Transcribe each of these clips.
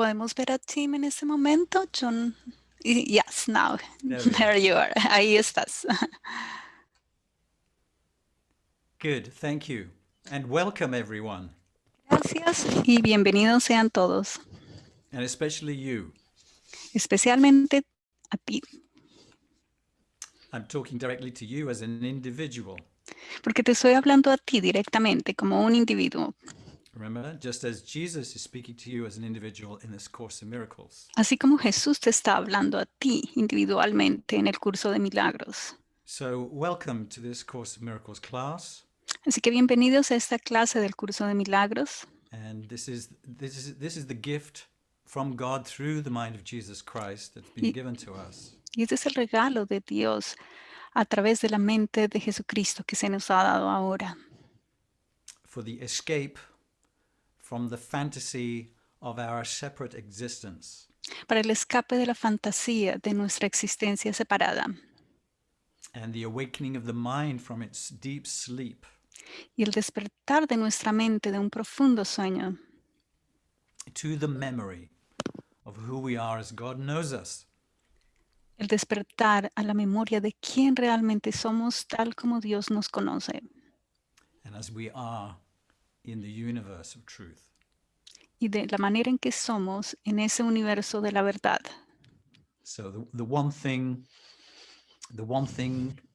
¿Podemos ver a Tim en este momento? John, yes, now. There we are. There you are. Ahí estás. Good, thank you. And welcome everyone, Gracias y bienvenidos sean todos, and especially you. especialmente a ti, I'm talking directly to you as an individual. porque te estoy hablando a ti directamente como un individuo, Remember, just as Jesus is speaking to you as an individual in this Course in Miracles. así como Jesús te está hablando a ti individualmente en el curso de milagros. So welcome to this Course in Miracles class. Así que bienvenidos a esta clase del curso de milagros. And this is the gift from God through the mind of Jesus Christ that's been given to us. Y este es el regalo de Dios a través de la mente de Jesucristo que se nos ha dado ahora. For the escape from the fantasy of our separate existence. Para el escape de la fantasía de nuestra existencia separada. And the awakening of the mind from its deep sleep. Y el despertar de nuestra mente de un profundo sueño. To the memory of who we are as God knows us. El despertar a la memoria de quién realmente somos tal como Dios nos conoce. And as we are in the universe of truth. Y de la manera en que somos en ese universo de la verdad. So the one thing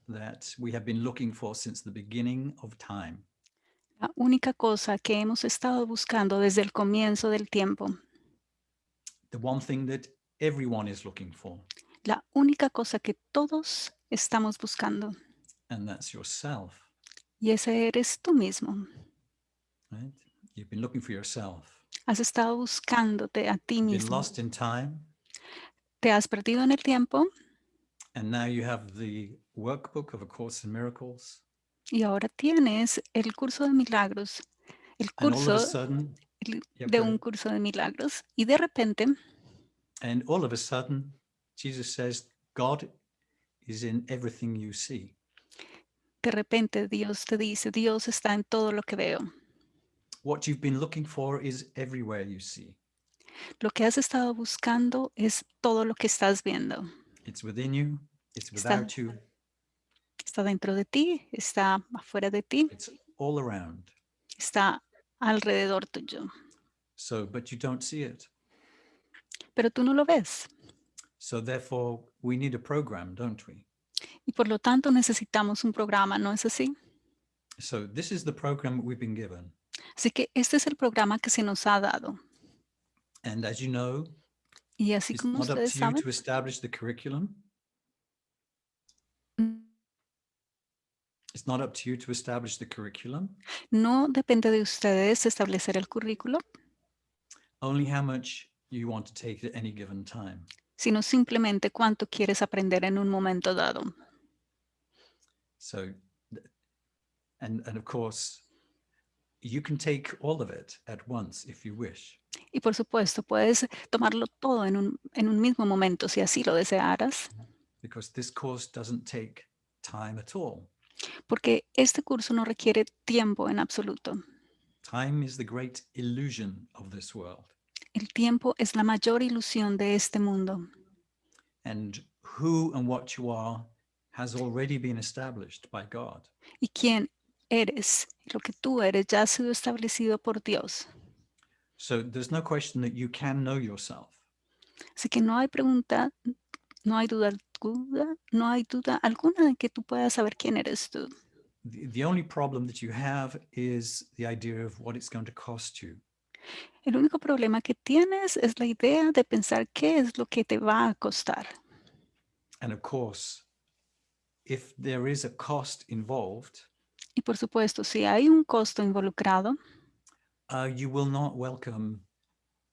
that we have been looking for since the beginning of time. La única cosa que hemos estado buscando desde el comienzo del tiempo. The one thing that everyone is looking for. La única cosa que todos estamos buscando. And that's yourself. Y ese eres tú mismo. Right? You've been looking for yourself. Has estado buscándote a ti You've mismo. been lost in time. Te has perdido en el tiempo. And now you have the workbook of A Course in Miracles. Y ahora tienes el curso de milagros. El curso sudden, de un curso de milagros. Y de repente. And all of a sudden, Jesus says, God is in everything you see. De repente Dios te dice, Dios está en todo lo que veo. What you've been looking for is everywhere you see. Lo que has estado buscando es todo lo que estás viendo. It's within you, it's without you. Está dentro de ti, está afuera de ti. It's all around. Está alrededor tuyo. So, but you don't see it. Pero tú no lo ves. So therefore, we need a program, don't we? Y por lo tanto necesitamos un programa, ¿no es así? So this is the program we've been given. Así que este es el programa que se nos ha dado. And as you know, y así it's como not up ustedes to you saben, to establish the curriculum. It's not up to you to establish the curriculum. No depende de ustedes establecer el currículo. Only how much you want to take at any given time. Sino simplemente cuánto quieres aprender en un momento dado. So, and of course, you can take all of it at once if you wish. Y por supuesto, puedes tomarlo todo en un mismo momento si así lo desearas. Because this course doesn't take time at all. Porque este curso no requiere tiempo en absoluto. Time is the great illusion of this world. El tiempo es la mayor ilusión de este mundo. And who and what you are has already been established by God. Y quién eres, lo que tú eres, ya ha sido establecido por Dios. So there's no question that you can know yourself. Así que no hay pregunta, no hay duda alguna de que tú puedas saber quién eres tú. The only problem that you have is the idea of what it's going to cost you. El único problema que tienes es la idea de pensar qué es lo que te va a costar. And of course, if there is a cost involved, y por supuesto, si hay un costo involucrado, you will not welcome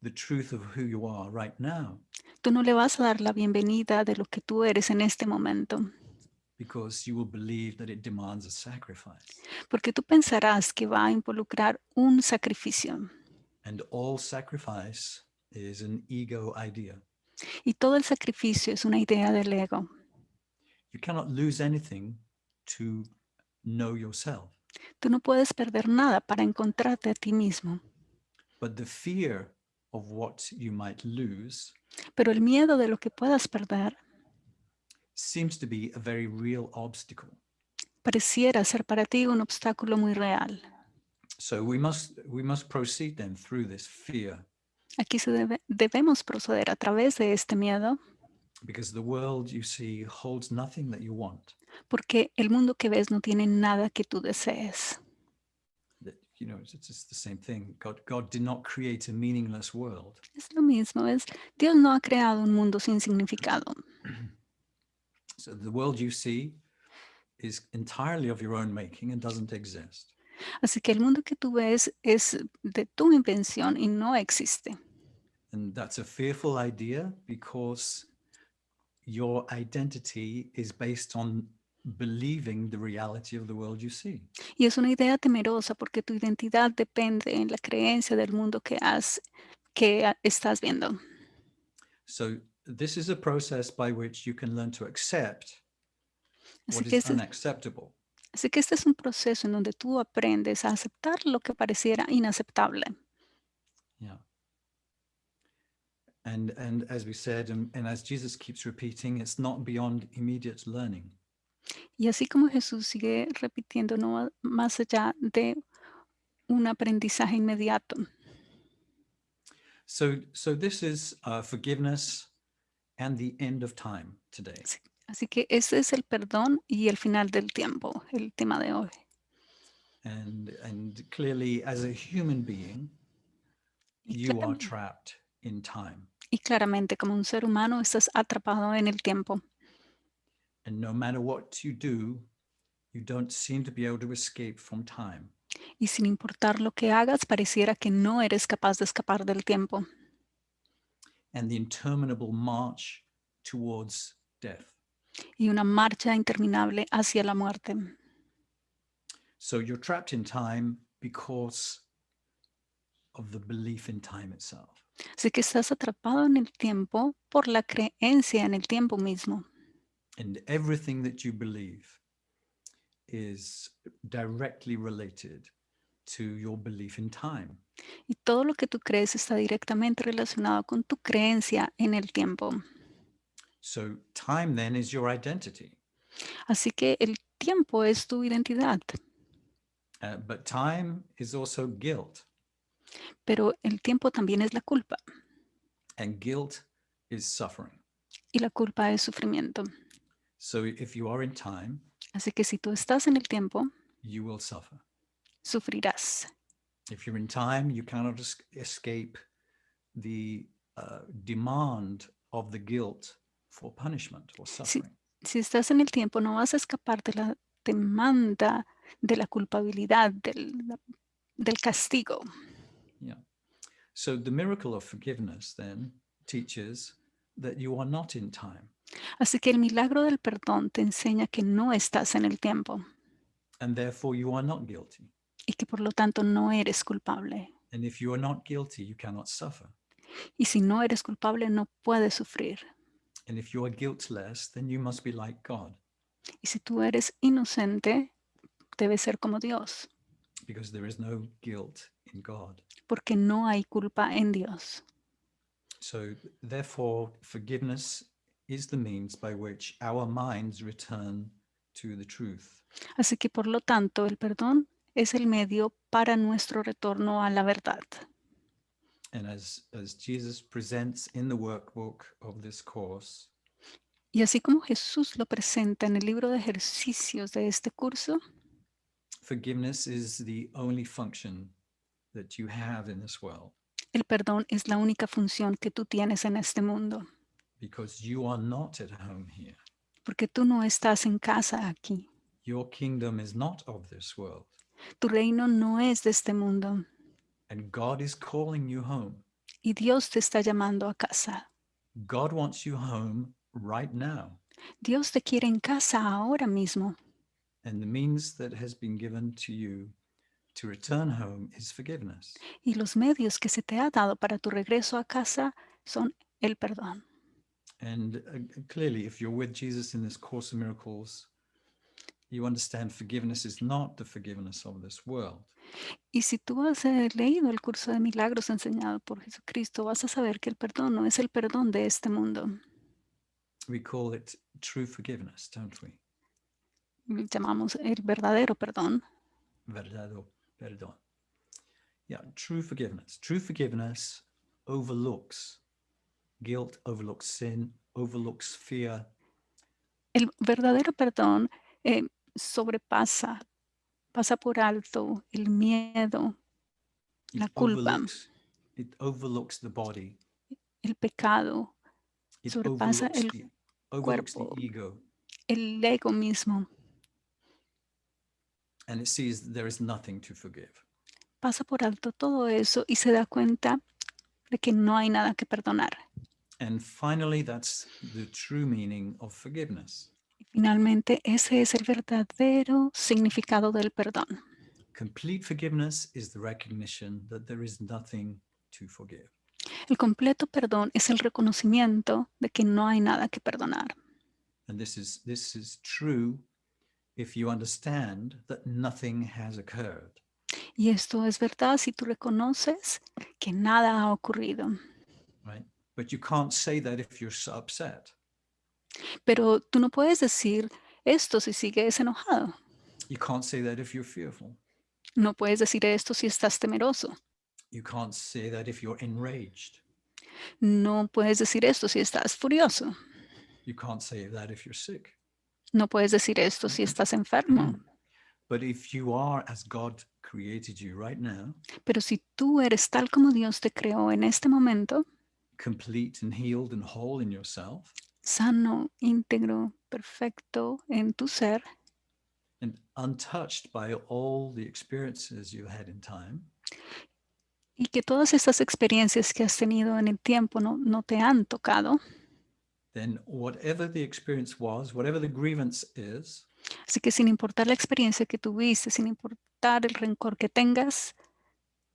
the truth of who you are right now. Tú no le vas a dar la bienvenida de lo que tú eres en este momento. Because you will believe that it demands a sacrifice. Porque tú pensarás que va a involucrar un sacrificio. And all sacrifice is an ego idea. Y todo el sacrificio es una idea del ego. You cannot lose anything to know yourself. Tú no puedes perder nada para encontrarte a ti mismo. But the fear of what you might lose Pero el miedo de lo que puedas perder seems to be a very real obstacle. pareciera ser para ti un obstáculo muy real. So we must proceed then through this fear, Aquí debemos proceder a través de este miedo, because the world you see holds nothing that you want. porque el mundo que ves no tiene nada que tú desees. That, it's just the same thing. God did not create a meaningless world. Es lo mismo, Dios no ha creado un mundo sin significado. So the world you see is entirely of your own making and doesn't exist. Así que el mundo que tú ves es de tu invención y no existe. And that's a fearful idea because your identity is based on believing the reality of the world you see. Y es una idea temerosa porque tu identidad depende en la creencia del mundo que estás viendo. So this is a process by which you can learn to accept Así what que, is unacceptable. este es un proceso en donde tú aprendes a aceptar lo que pareciera inaceptable. Yeah. And as we said, and as Jesus keeps repeating, it's not beyond immediate learning. Y así como Jesús sigue repitiendo, no va más allá de un aprendizaje inmediato. So this is forgiveness and the end of time today. Así que ese es el perdón y el final del tiempo, el tema de hoy. And clearly, as a human being, Y, you are trapped in time. y claramente, como un ser humano, estás atrapado en el tiempo. And no matter what you do, you don't seem to be able to escape from time. Y sin importar lo que hagas, pareciera que no eres capaz de escapar del tiempo. And the interminable march towards death. Y una marcha interminable hacia la muerte. So you're trapped in time because of the belief in time itself. Así que estás atrapado en el tiempo por la creencia en el tiempo mismo. And everything that you believe is directly related to your belief in time. Y todo lo que tú crees está directamente relacionado con tu creencia en el tiempo. So time then is your identity. Así que el tiempo es tu identidad, But time is also guilt. pero el tiempo también es la culpa. And guilt is suffering. Y la culpa es sufrimiento. So if you are in time, Así que si tú estás en el tiempo, you will suffer. sufrirás. If you're in time, you cannot escape the demand of the guilt for punishment or Si, suffering. si estás en el tiempo, no vas a escapar de la demanda de la culpabilidad, del castigo. Yeah. So the miracle of forgiveness then teaches that you are not in time. Así que el milagro del perdón te enseña que no estás en el tiempo And therefore you are not guilty. y que por lo tanto no eres culpable. And if you are not guilty, you cannot suffer. Y si no eres culpable, no puedes sufrir. And if you are guiltless, then you must be like God, Y si tú eres inocente, debes ser como Dios, because there is no guilt in God. porque no hay culpa en Dios. So therefore, forgiveness is the means by which our minds return to the truth. Así que por lo tanto, el perdón es el medio para nuestro retorno a la verdad. And as Jesus presents in the workbook of this course, Y así como Jesús lo presenta en el libro de ejercicios de este curso, forgiveness is the only function that you have in this world, el perdón es la única función que tú tienes en este mundo, because you are not at home here. porque tú no estás en casa aquí. Your kingdom is not of this world. Tu reino no es de este mundo And God is calling you home. y Dios te está llamando a casa. God wants you home right now. Dios te quiere en casa ahora mismo. And the means that has been given to you to return home is forgiveness. Y los medios que se te ha dado para tu regreso a casa son el perdón. And clearly, if you're with Jesus in this Course of Miracles, you understand forgiveness is not the forgiveness of this world. Y si tú has leído el curso de milagros enseñado por Jesucristo, vas a saber que el perdón no es el perdón de este mundo. We call it true forgiveness, don't we? Llamamos el verdadero perdón. Verdadero perdón. Yeah, true forgiveness. True forgiveness overlooks guilt, overlooks sin, overlooks fear. El verdadero perdón sobrepasa, pasa por alto el miedo, la culpa, It overlooks the body. el pecado, It sobrepasa el overlooks the cuerpo, ego. el ego mismo. And it sees there is nothing to forgive. Pasa por alto todo eso y se da cuenta de que no hay nada que perdonar. And finally, that's the true meaning of forgiveness. Y finalmente, ese es el verdadero significado del perdón. Complete forgiveness is the recognition that there is nothing to forgive. El completo perdón es el reconocimiento de que no hay nada que perdonar. And this is true if you understand that nothing has occurred. Y esto es verdad si tú reconoces que nada ha ocurrido. Right? But you can't say that if you're so upset. Pero tú no puedes decir esto si sigues enojado. You can't say that if you're fearful. No puedes decir esto si estás temeroso. You can't say that if you're enraged. No puedes decir esto si estás furioso. You can't say that if you're sick. No puedes decir esto si estás enfermo. But if you are as God created you right now, Pero si tú eres tal como Dios te creó en este momento, complete and healed and whole in yourself, sano, íntegro, perfecto en tu ser, and untouched by all the experiences you had in time, y que todas estas experiencias que has tenido en el tiempo no te han tocado, then whatever the experience was, whatever the grievance is, así que sin importar la experiencia que tuviste, sin importar el rencor que tengas,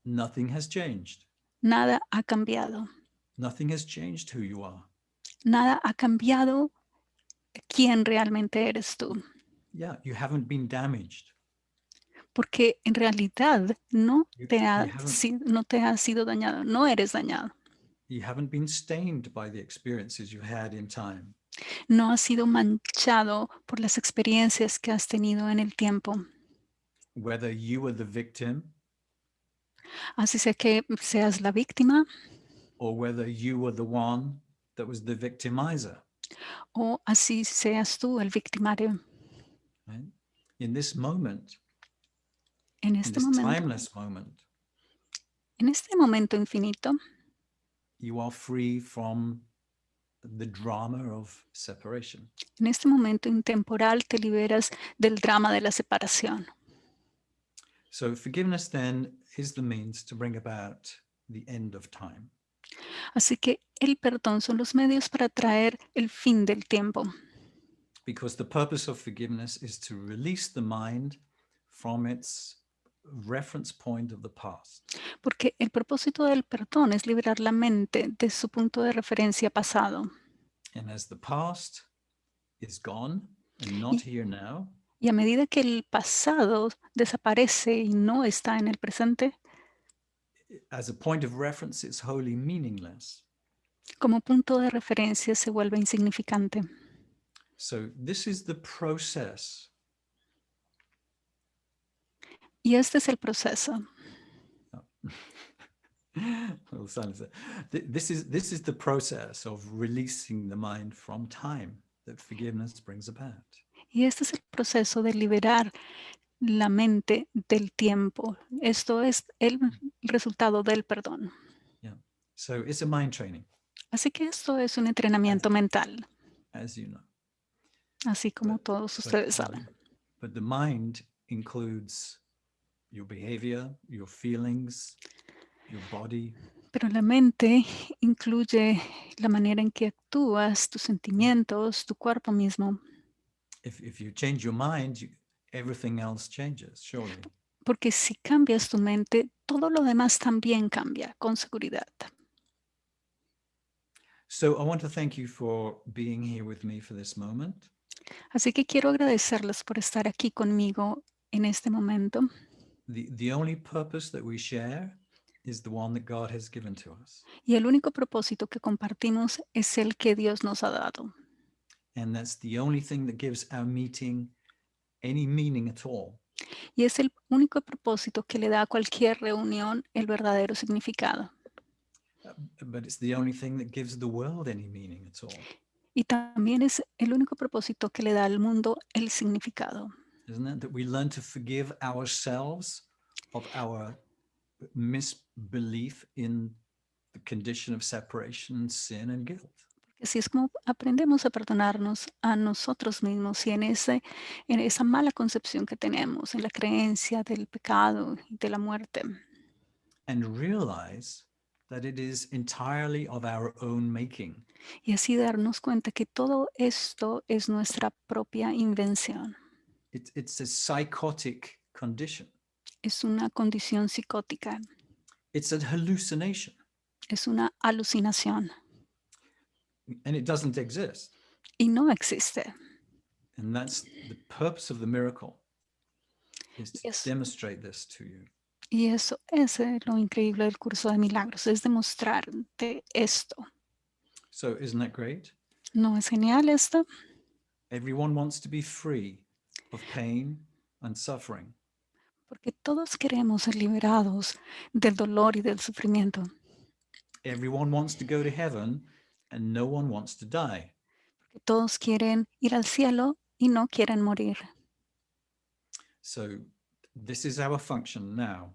nothing has changed. nada ha cambiado. Nothing has changed who you are. Nada ha cambiado quién realmente eres tú. Yeah, you haven't been damaged. Porque en realidad no You te ha sido dañado, no eres dañado. You haven't been stained by the experiences you had in time. No has sido manchado por las experiencias que has tenido en el tiempo. Whether you were the victim Así sea que seas la víctima or whether you were the one that was the victimizer. o así seas tú el victimario. Right? In this moment, En in este this momento, timeless moment, en este momento infinito, you are free from the drama of separation. en este momento intemporal te liberas del drama de la separación. So forgiveness then is the means to bring about the end of time. Así que el perdón son los medios para traer el fin del tiempo. Because the purpose of forgiveness is to release the mind from its reference point of the past. Porque el propósito del perdón es liberar la mente de su punto de referencia pasado. And as the past is gone and not here now, Y a medida que el pasado desaparece y no está en el presente, as a point of reference, it's wholly meaningless. como punto de referencia se vuelve insignificante. So this is the process. Y este es el proceso. Well, silence there. This is the process of releasing the mind from time that forgiveness brings about. Y este es el proceso de liberar la mente del tiempo. Esto es el resultado del perdón. Yeah. So it's a mind training, Así que esto es un entrenamiento mental, as you know. así como todos ustedes saben. But the mind includes your behavior, your feelings, your body. Pero la mente incluye la manera en que actúas, tus sentimientos, tu cuerpo mismo. If you change your mind, everything else changes, surely. Porque si cambias tu mente, todo lo demás también cambia, con seguridad. So I want to thank you for being here with me for this moment. Así que quiero agradecerles por estar aquí conmigo en este momento. The only purpose that we share is the one that God has given to us. Y el único propósito que compartimos es el que Dios nos ha dado. And that's the only thing that gives our meeting any meaning at all. Y es el único propósito que le da a cualquier reunión el verdadero significado. But it's the only thing that gives the world any meaning at all. Y también es el único propósito que le da al mundo el significado. Isn't it? That we learn to forgive ourselves of our misbelief in the condition of separation, sin, and guilt. Así es como aprendemos a perdonarnos a nosotros mismos y en esa mala concepción que tenemos, en la creencia del pecado y de la muerte. And realize that it is entirely of our own making. Y así darnos cuenta que todo esto es nuestra propia invención. It's a psychotic condition. Es una condición psicótica, It's a hallucination, es una alucinación and it doesn't exist. y no existe. And that's the purpose of the miracle, is to Y, es- demonstrate this to you. y eso es lo increíble del curso de milagros, es demostrarte esto. So isn't that great? ¿No es genial esto? Everyone wants to be free of pain and suffering. Porque todos queremos ser liberados del dolor y del sufrimiento. Everyone wants to go to heaven, and no one wants to die. Porque todos quieren ir al cielo y no quieren morir. So this is our function now,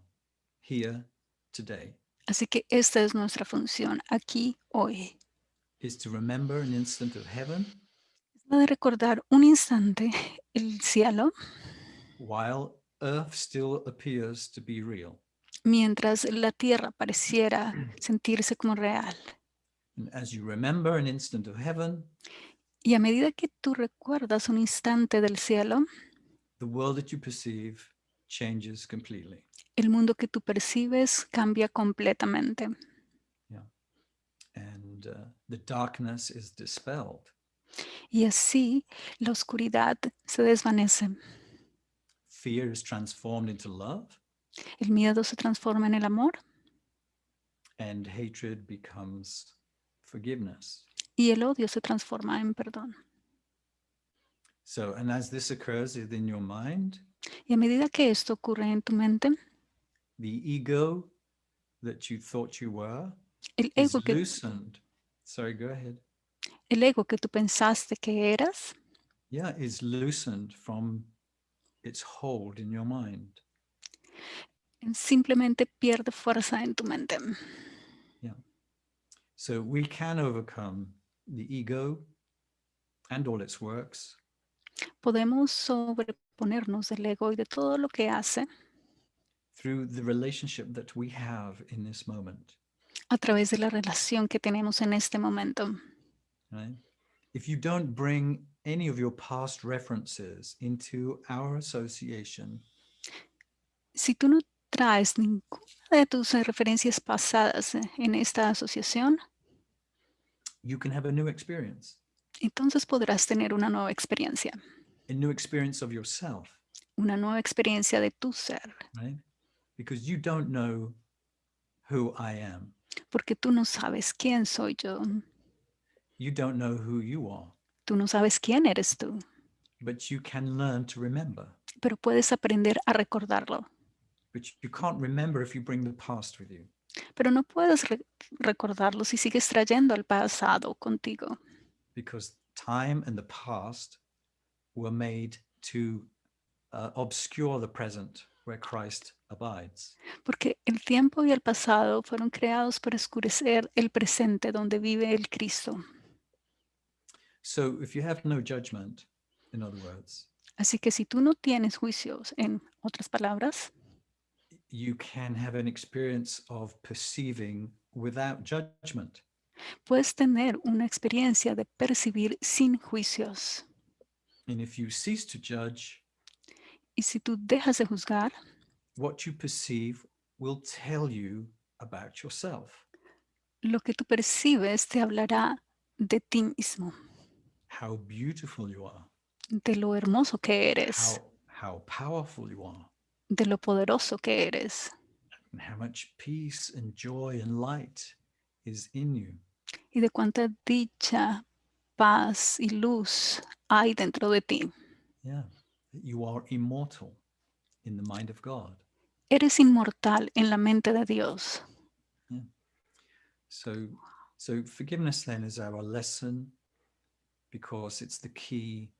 here, today, Así que esta es nuestra función aquí, hoy. is to remember an instant of heaven Es la de recordar un instante el cielo while earth still appears to be real. mientras la tierra pareciera sentirse como real. And as you remember an instant of heaven, Y a medida que tú recuerdas un instante del cielo, the world that you perceive changes completely. el mundo que tú percibes cambia completamente. Yeah. And the darkness is dispelled. Y así la oscuridad se desvanece. Fear is transformed into love, El miedo se transforma en el amor and hatred becomes forgiveness. y el odio se transforma en perdón. So, and as this occurs within your mind, Y a medida que esto ocurre en tu mente, the ego that you thought you were el is ego que, loosened. Sorry, go ahead. el ego que tú pensaste que eras, Yeah, is loosened from its hold in your mind. simplemente pierde fuerza en tu mente. Yeah. So we can overcome the ego and all its works Podemos sobreponernos del ego y de todo lo que hace through the relationship that we have in this moment. a través de la relación que tenemos en este momento. Right? If you don't bring any of your past references into our association, Si tú no traes ninguna de tus referencias pasadas en esta asociación, you can have a new experience, entonces podrás tener una nueva experiencia, a new experience of yourself, una nueva experiencia de tu ser, right? Because you don't know who I am. porque tú no sabes quién soy yo, You don't know who you are, tú no sabes quién eres tú, but you can learn to remember. pero puedes aprender a recordarlo. But you can't remember if you bring the past with you. Pero no puedes recordarlo si sigues trayendo el pasado contigo, Because time and the past were made to obscure the present where Christ abides. porque el tiempo y el pasado fueron creados para oscurecer el presente donde vive el Cristo. So if you have no judgment, in other words, Así que si tú no tienes juicios, en otras palabras, you can have an experience of perceiving without judgment. puedes tener una experiencia de percibir sin juicios. And if you cease to judge, Y si tú dejas de juzgar, what you perceive will tell you about yourself, lo que tú percibes te hablará de ti mismo, how beautiful you are, de lo hermoso que eres, how powerful you are, de lo poderoso que eres and how much peace and joy and light is in you. y de cuánta dicha, paz y luz hay dentro de ti. Yeah, that you are immortal in the mind of God. Eres inmortal en la mente de Dios. Yeah. So forgiveness then is our lesson because it's the key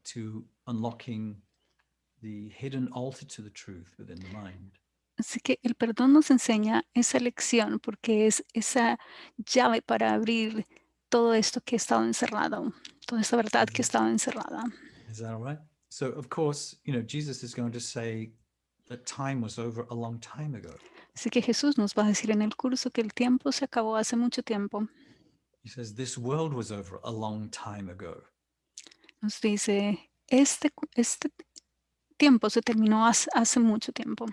to unlocking the hidden altar to the truth within the mind. Así que el perdón nos enseña esa lección porque es esa llave para abrir todo esto que ha estado encerrado, toda esta verdad que ha estado encerrada. Is that all right? So of course, Jesus is going to say that time was over a long time ago. Así que Jesús nos va a decir en el curso que el tiempo se acabó hace mucho tiempo. He says this world was over a long time ago. Nos dice, este tiempo se terminó hace mucho tiempo.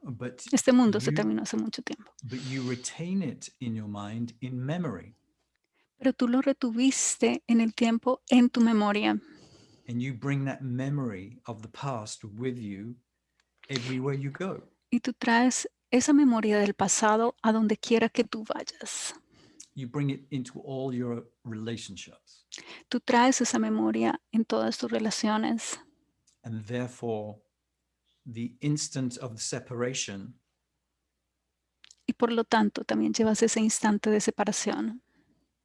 But Este mundo se you terminó hace mucho tiempo. but you retain it in your mind in memory, Pero tú lo retuviste en el tiempo en tu memoria and you bring that memory of the past with you everywhere you go. y tú traes esa memoria del pasado a donde quiera que tú vayas. You bring it into all your relationships, Tú traes esa memoria en todas tus relaciones and therefore the instant of the separation y por lo tanto también llevas ese instante de separación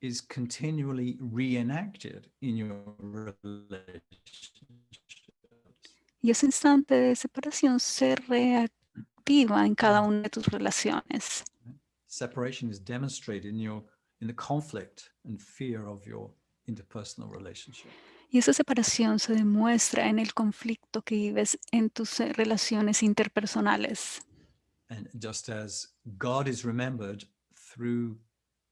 is continually reenacted in your relationships. y ese instante de separación se reactiva en cada una de tus relaciones. Separation is demonstrated in the conflict and fear of your interpersonal relationship. Y esa separación se demuestra en el conflicto que vives en tus relaciones interpersonales. And just as God is remembered through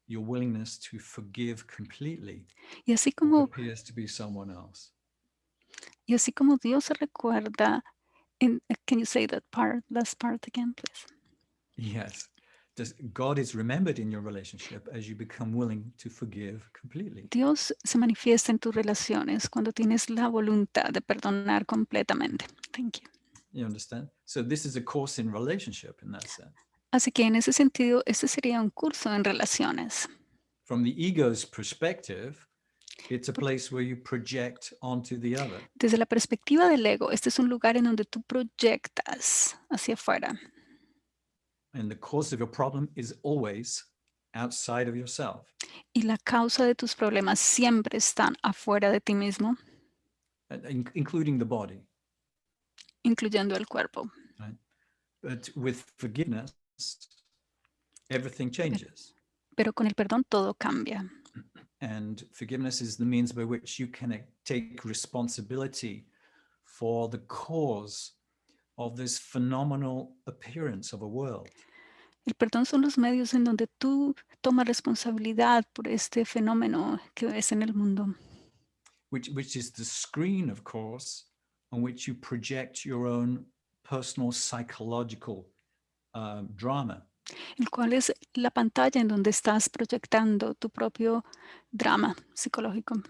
your willingness to forgive completely Y así what como, appears to be someone else. y así como Dios se recuerda, can you say that part, last part again, please? Yes. God is remembered in your relationship as you become willing to forgive completely. Dios se manifiesta en tus relaciones cuando tienes la voluntad de perdonar completamente. Thank you. You understand? So this is a course in relationship in that sense. Así que en ese sentido, este sería un curso en relaciones. From the ego's perspective, it's a place where you project onto the other. Desde la perspectiva del ego, este es un lugar en donde tú proyectas hacia afuera. And the cause of your problem is always outside of yourself, Y la causa de tus problemas siempre están afuera de ti mismo, including the body. incluyendo el cuerpo. Right? But with forgiveness, everything changes. Pero con el perdón todo cambia. And forgiveness is the means by which you can take responsibility for the cause of this phenomenal appearance of a world. El perdón son los medios en donde tú tomas responsabilidad por este fenómeno que ves en el mundo, Which is the screen, of course, on which you project your own personal psychological drama. el cual es la pantalla en donde estás proyectando tu propio drama psicológico.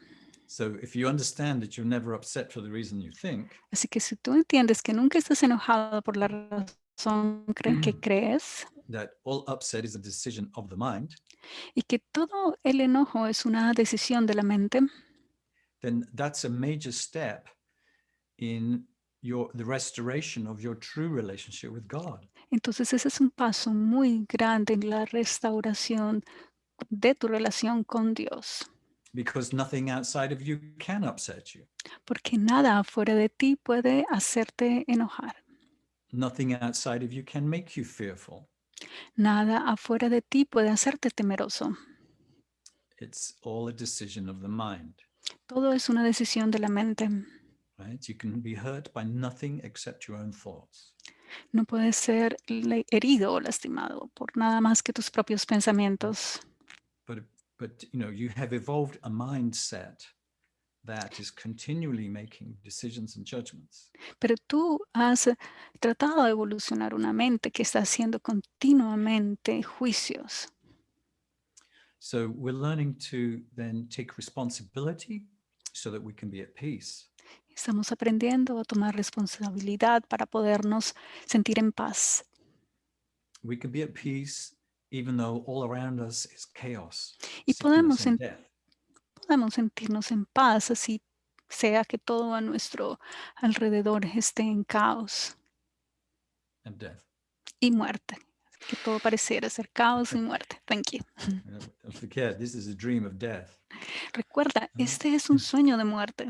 So if you understand that you're never upset for the reason you think, Así que si tú entiendes que nunca estás enojado por la razón que crees that all upset is a decision of the mind, y que todo el enojo es una decisión de la mente, then that's a major step in the restoration of your true relationship with God. entonces ese es un paso muy grande en la restauración de tu relación con Dios, Because nothing outside of you can upset you. porque nada afuera de ti puede hacerte enojar, Nothing outside of you can make you fearful. nada afuera de ti puede hacerte temeroso. It's all a decision of the mind, Todo es una decisión de la mente. right? You can be hurt by nothing except your own thoughts. No puedes ser herido o lastimado por nada más que tus propios pensamientos. But you have evolved a mindset that is continually making decisions and judgments. Pero tú has tratado de evolucionar una mente que está haciendo continuamente juicios. So we're learning to then take responsibility so that we can be at peace. Estamos aprendiendo a tomar responsabilidad para podernos sentir en paz. We can be at peace even though all around us is chaos, Y sickness, and death. podemos sentirnos en paz, así sea que todo a nuestro alrededor esté en caos And death. y muerte. Que todo pareciera ser caos y muerte. Thank you. Don't forget, this is a dream of death. Recuerda, este es un sueño de muerte.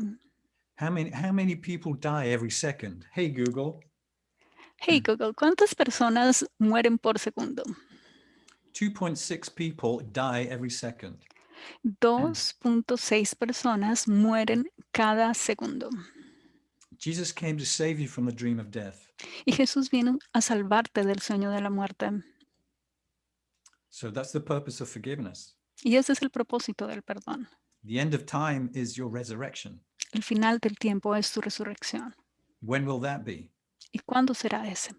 How many people die every second? Hey, Google. Hey Google, ¿cuántas personas mueren por segundo? 2.6 people die every second. 2.6 personas mueren cada segundo. Jesus came to save you from the dream of death. Y Jesús vino a salvarte del sueño de la muerte. So that's the purpose of forgiveness. Y ese es el propósito del perdón. The end of time is your resurrection. El final del tiempo es tu resurrección. When will that be? ¿Y cuándo será ese?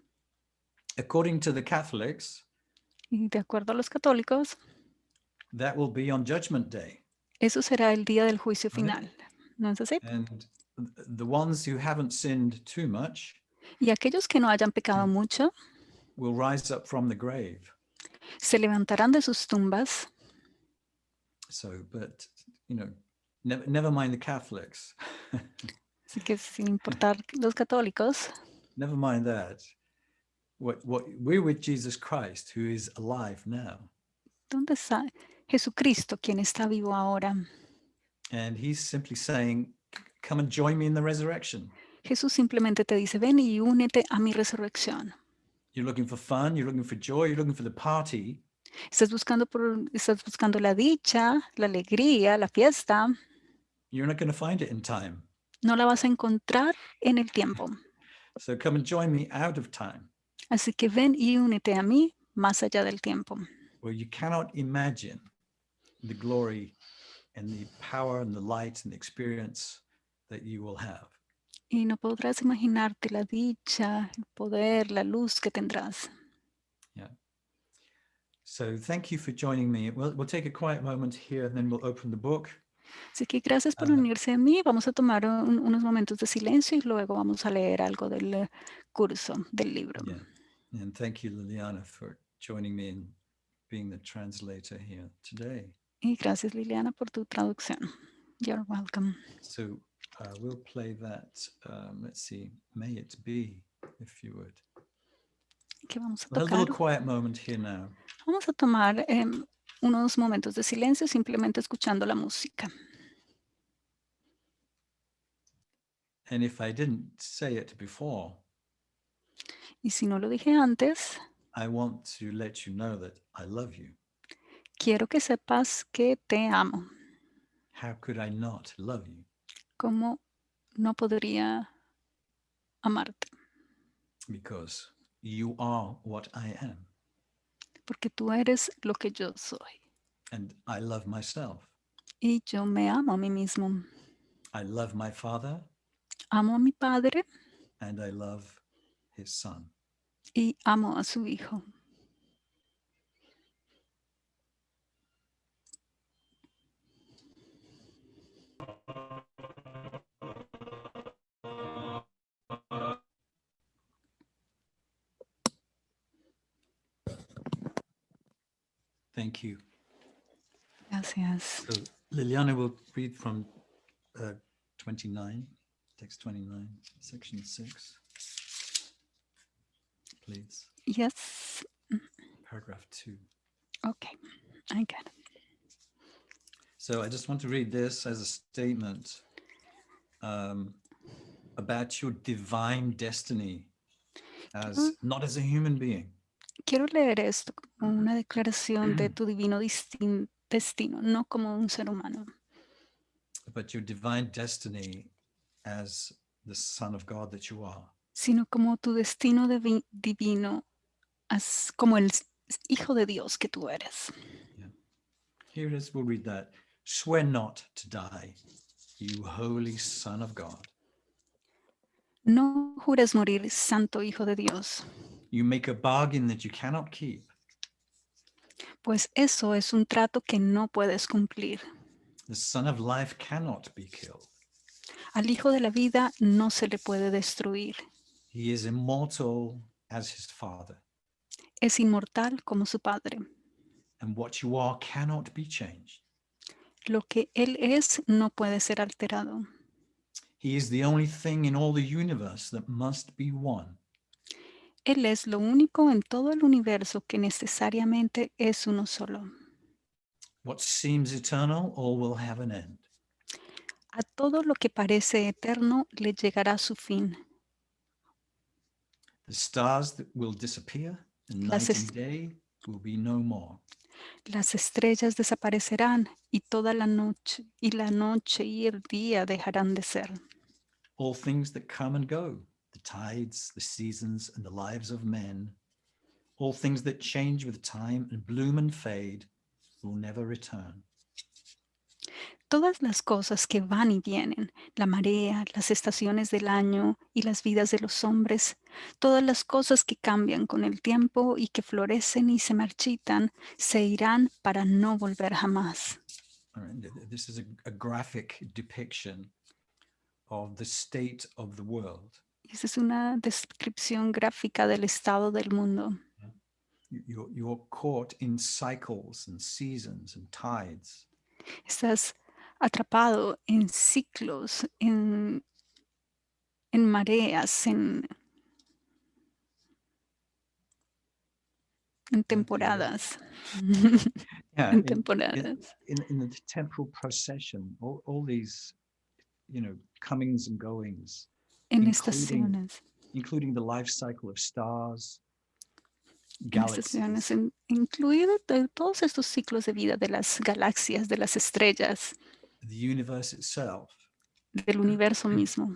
According to the Catholics, Y de acuerdo a los católicos, that will be on Judgment Day. eso será el día del juicio final. ¿No es así? And the ones who haven't sinned too much Y aquellos que no hayan pecado mucho will rise up from the grave. se levantarán de sus tumbas. So, but, you know, never mind the Catholics. Así que sin importar los católicos, Never mind that. We're with Jesus Christ, who is alive now. ¿dónde está Jesucristo, quien está vivo ahora? And he's simply saying, come and join me in the resurrection. Jesús simplemente te dice, ven y únete a mi resurrección. You're looking for fun, you're looking for joy, you're looking for the party. Estás buscando la dicha, la alegría, la fiesta. You're not going to find it in time. No la vas a encontrar en el tiempo. So come and join me out of time. Así que ven y únete a mí más allá del tiempo. Where you cannot imagine the glory and the power and the light and the experience that you will have. Y no podrás imaginarte la dicha, el poder, la luz que tendrás. Yeah. So thank you for joining me. We'll take a quiet moment here and then we'll open the book. Así que gracias por unirse a mí. Vamos a tomar unos momentos de silencio y luego vamos a leer algo del curso, del libro. Yeah. And thank you, Liliana, for joining me in being the translator here today. Y gracias, Liliana, por tu traducción. You're welcome. So we'll play that. Let's see. May it be, if you would. Que vamos a A tocar. little quiet moment here now. Vamos a tomar unos momentos de silencio simplemente escuchando la música. And if I didn't say it before, Y si no lo dije antes, I want to let you know that I love you. quiero que sepas que te amo. How could I not love you? ¿Cómo no podría amarte? Because you are what I am. Porque tú eres lo que yo soy. And I love myself. Y yo me amo a mí mismo. I love my Father. Amo a mi Padre And I love his Son. y amo a su Hijo. Thank you. Gracias. So Liliana will read from 29, text 29, section 6. Please. Yes. Paragraph 2. Okay, I got it. So I just want to read this as a statement about your divine destiny as not as a human being. Quiero leer esto como una declaración de tu divino destino, no como un ser humano, But your divine destiny as the Son of God that you are. sino como tu destino divino, como el Hijo de Dios que tú eres. Yeah. Here it is, we'll read that. Swear not to die, you holy Son of God. No jures morir, Santo Hijo de Dios, You make a bargain that you cannot keep. pues eso es un trato que no puedes cumplir. The Son of Life cannot be killed. Al Hijo de la vida no se le puede destruir. He is immortal as his Father. Es inmortal como su Padre. And what you are cannot be changed. Lo que Él es no puede ser alterado. He is the only thing in all the universe that must be one. Él es lo único en todo el universo que necesariamente es uno solo. What seems eternal, all will have an end. A todo lo que parece eterno le llegará su fin. The stars that will disappear, and Las, night es- and day will be no more. las estrellas desaparecerán y toda la noche y el día dejarán de ser. All things that come and go, the tides, the seasons, and the lives of men, all things that change with time and bloom and fade, will never return. Todas las cosas que van y vienen, la marea, las estaciones del año y las vidas de los hombres, todas las cosas que cambian con el tiempo y que florecen y se marchitan, se irán para no volver jamás. All right, this is a graphic depiction of the state of the world. Esa es una descripción gráfica del estado del mundo. You're caught in cycles and seasons and tides. Estás atrapado en ciclos, en mareas, en Yeah, temporadas. yeah, En temporadas. in the temporal procession, all these, comings and goings, En including estaciones. including the life cycle of stars, En estaciones, galaxies, incluido todos estos ciclos de vida de las galaxias, de las estrellas, the universe itself, del universo mismo,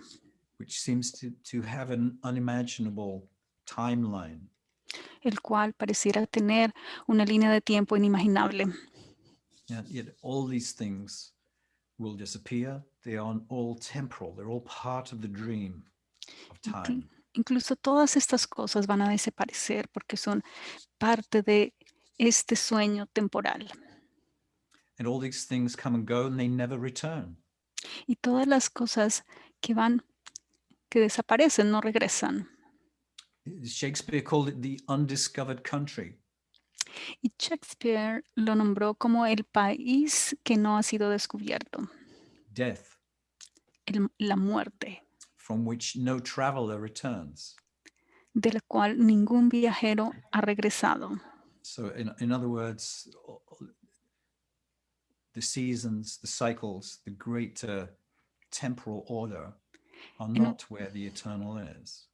which seems to have an unimaginable timeline. el cual pareciera tener una línea de tiempo inimaginable. Yet all these things will disappear. They are all temporal. They're all part of the dream of time. Incluso todas estas cosas van a desaparecer porque son parte de este sueño temporal. And all these things come and go and they never return. Y todas las cosas que desaparecen no regresan. Shakespeare called it the undiscovered country. Y Shakespeare lo nombró como el país que no ha sido descubierto, Death, la muerte, from which no traveler returns. de la cual ningún viajero ha regresado. So in other words, the seasons, the cycles, the greater temporal order are En, not where the eternal is.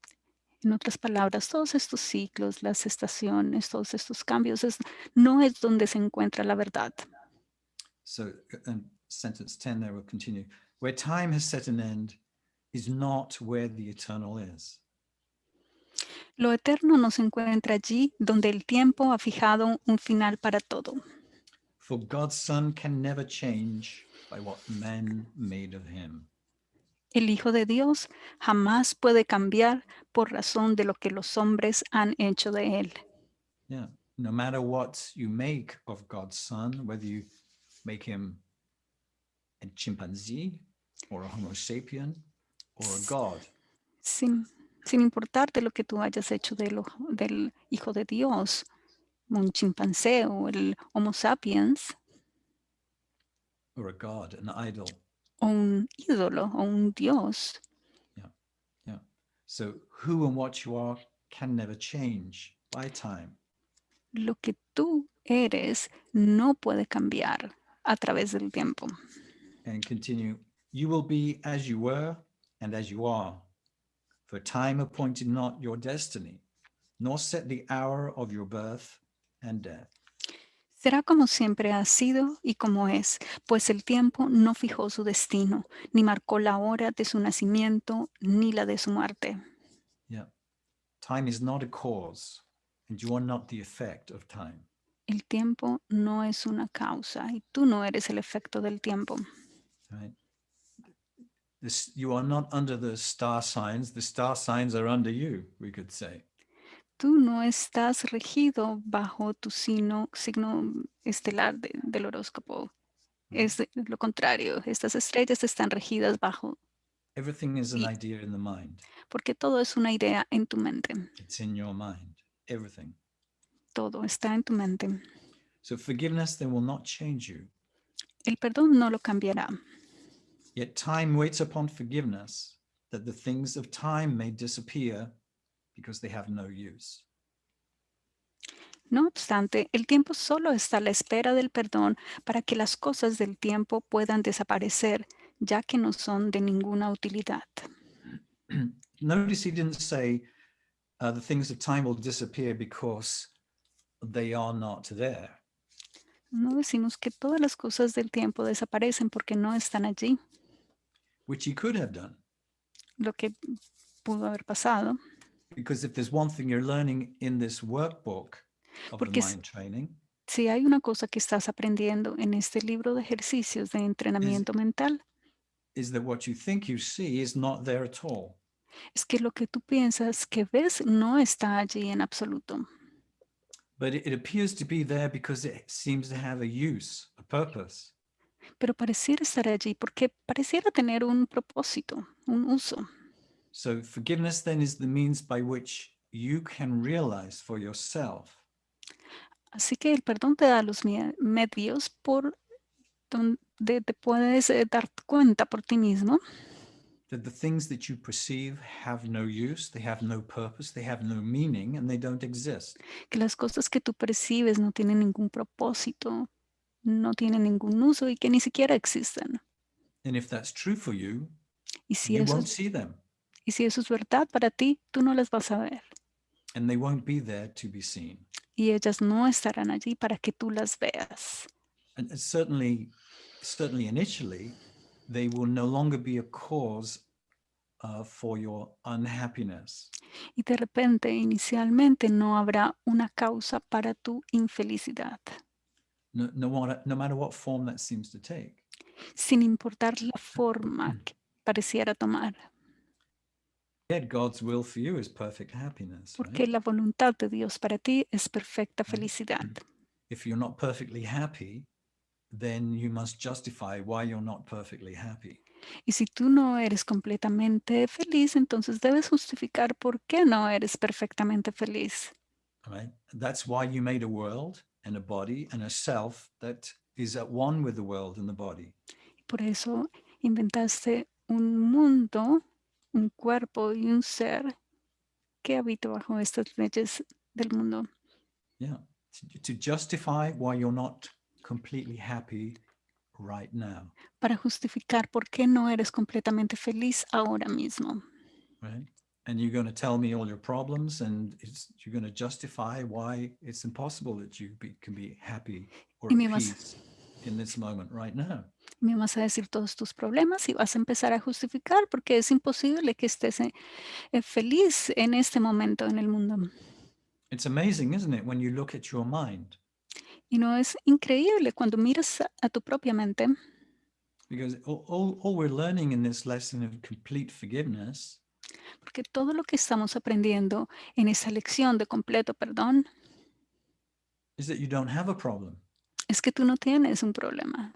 en otras palabras, todos estos ciclos, las estaciones, todos estos cambios, no es donde se encuentra la verdad. So and sentence 10 there will continue. Where time has set an end is not where the eternal is. Lo eterno no se encuentra allí donde el tiempo ha fijado un final para todo. For God's Son can never change by what men made of him. El Hijo de Dios jamás puede cambiar por razón de lo que los hombres han hecho de él. Yeah. No matter what you make of God's Son, whether you make him a chimpanzee or a Homo sapien or a God, Sin importar de lo que tú hayas hecho del Hijo de Dios, un chimpancé o el Homo sapiens, or a God, an idol. o un ídolo o un Dios. Yeah. So who and what you are can never change by time. Lo que tú eres no puede cambiar a través del tiempo. And continue, you will be as you were and as you are. For time appointed not your destiny, nor set the hour of your birth and death. Será como siempre ha sido y como es, pues el tiempo no fijó su destino, ni marcó la hora de su nacimiento, ni la de su muerte. Yeah. Time is not a cause, and you are not the effect of time. El tiempo no es una causa y tú no eres el efecto del tiempo. Right? You are not under the star signs are under you, we could say. Tú no estás regido bajo tu signo estelar del horóscopo. Es lo contrario, estas estrellas están regidas bajo Everything is an Y idea in the mind. porque todo es una idea en tu mente. It's in your mind. Everything. Todo está en tu mente. So forgiveness then will not change you. El perdón no lo cambiará. Yet time waits upon forgiveness, that the things of time may disappear because they have no use. No obstante, el tiempo solo está a la espera del perdón para que las cosas del tiempo puedan desaparecer, ya que no son de ninguna utilidad. Notice he didn't say the things of time will disappear because they are not there. No decimos que todas las cosas del tiempo desaparecen porque no están allí, Which he could have done. lo que pudo haber pasado, Because if there's one thing you're learning in this workbook of the porque mind training, si hay una cosa que estás aprendiendo en este libro de ejercicios de entrenamiento mental, is that what you think you see is not there at all. es que lo que tú piensas que ves no está allí en absoluto, But it appears to be there because it seems to have a use, a purpose. pero pareciera estar allí porque pareciera tener un propósito, un uso. So forgiveness then is the means by which you can realize for yourself Así que el perdón te da los medios por donde te puedes dar cuenta por ti mismo that the things that you perceive have no use, they have no purpose, they have no meaning, and they don't exist. que las cosas que tú percibes no tienen ningún propósito, no tienen ningún uso y que ni siquiera existen. And if that's true for you, Y si you eso won't es, see them, y si eso es verdad para ti, tú no las vas a ver. and they won't be there to be seen. Y ellas no estarán allí para que tú las veas. And certainly initially, they will no longer be a cause for your unhappiness. Y de repente, inicialmente, no habrá una causa para tu infelicidad, No matter what form that seems to take. sin importar la forma que pareciera tomar. Yet God's will for you is perfect happiness, right? Porque la voluntad de Dios para ti es perfecta Right? felicidad. If you're not perfectly happy, then you must justify why you're not perfectly happy. Y si tú no eres completamente feliz, entonces debes justificar por qué no eres perfectamente feliz. Right? That's why you made a world and a body and a self that is at one with the world and the body. Por eso inventaste un mundo, un cuerpo y un ser que habita bajo estas leyes del mundo. Yeah. To justify why you're not completely happy right now. Para justificar por qué no eres completamente feliz ahora mismo. Right? And you're going to tell me all your problems, and you're going to justify why it's impossible that you can be happy or Y at me vas, peace in this moment right now. me vas a decir todos tus problemas y vas a empezar a justificar porque es imposible que estés feliz en este momento en el mundo. It's amazing, isn't it, when you look at your mind? Y no es increíble cuando miras a tu propia mente, Because all we're learning in this lesson of complete forgiveness porque todo lo que estamos aprendiendo en esa lección de completo perdón is that you don't have a problem. es que tú no tienes un problema.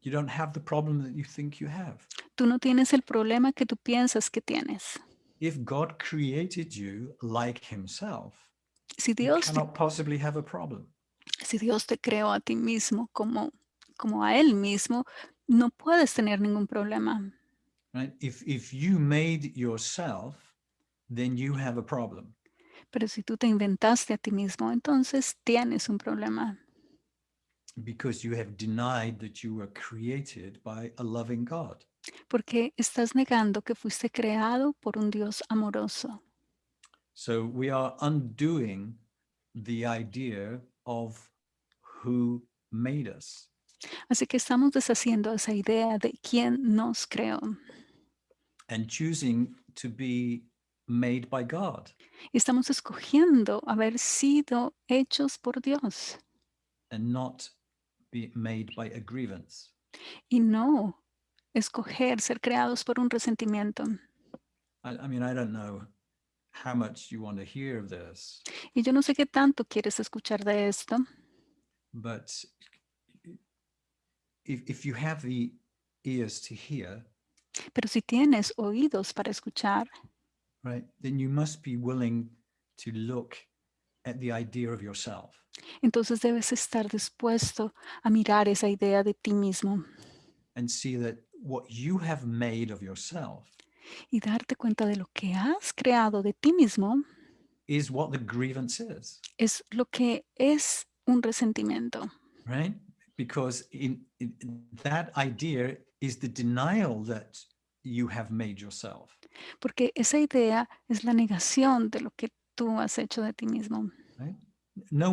You don't have the problem that you think you have. Tú no tienes el problema que tú piensas que tienes. If God created you like himself, Si you Dios te, cannot possibly have a problem. si Dios te creó a ti mismo como a Él mismo, no puedes tener ningún problema. Right? If you made yourself, then you have a problem. Pero si tú te inventaste a ti mismo, entonces tienes un problema. Because you have denied that you were created by a loving God. Porque estás negando que fuiste creado por un Dios amoroso. So we are undoing the idea of who made us. Así que estamos deshaciendo esa idea de quién nos creó. And choosing to be made by God. Y estamos escogiendo haber sido hechos por Dios And not be made by a grievance. y no escoger ser creados por un resentimiento. I mean, I don't know how much you want to hear of this, Y yo no sé qué tanto quieres escuchar de esto, but if you have the ears to hear, Pero si tienes oídos para escuchar, right, then you must be willing to look at the idea of yourself entonces debes estar dispuesto a mirar esa idea de ti mismo and see that what you have made of yourself y darte cuenta de lo que has creado de ti mismo is what the grievance is, es lo que es un resentimiento. right? Because in that idea is the denial that you have made yourself, Porque esa idea es la negación de lo que tú has hecho de ti mismo. right? No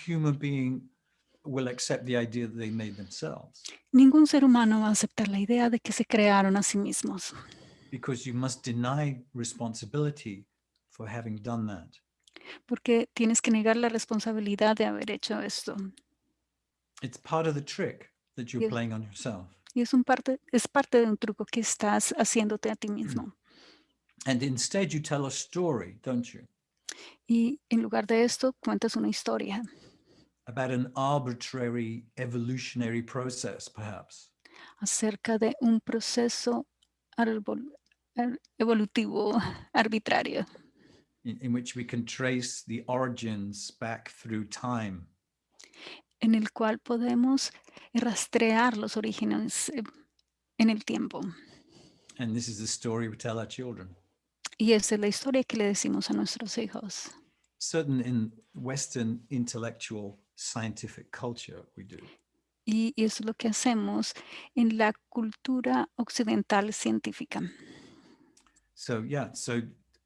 human being will accept the idea that they made themselves Ningún ser humano va a aceptar la idea de que se crearon a sí mismos, because you must deny responsibility for having done that. porque tienes que negar la responsabilidad de haber hecho esto. It's part of the trick that you're Y es, playing on yourself. y es parte de un truco que estás haciéndote a ti mismo. And instead you tell a story, don't you? Y en lugar de esto, cuentas una historia About an arbitrary evolutionary process, perhaps, acerca de un proceso evolutivo arbitrario, in which we can trace the origins back through time. en el cual podemos rastrear los orígenes en el tiempo. And this is the story we tell our children. Y esa es la historia que le decimos a nuestros hijos. Certain in Western intellectual scientific culture, we do. Y eso es lo que hacemos en la cultura occidental científica. So, yeah, so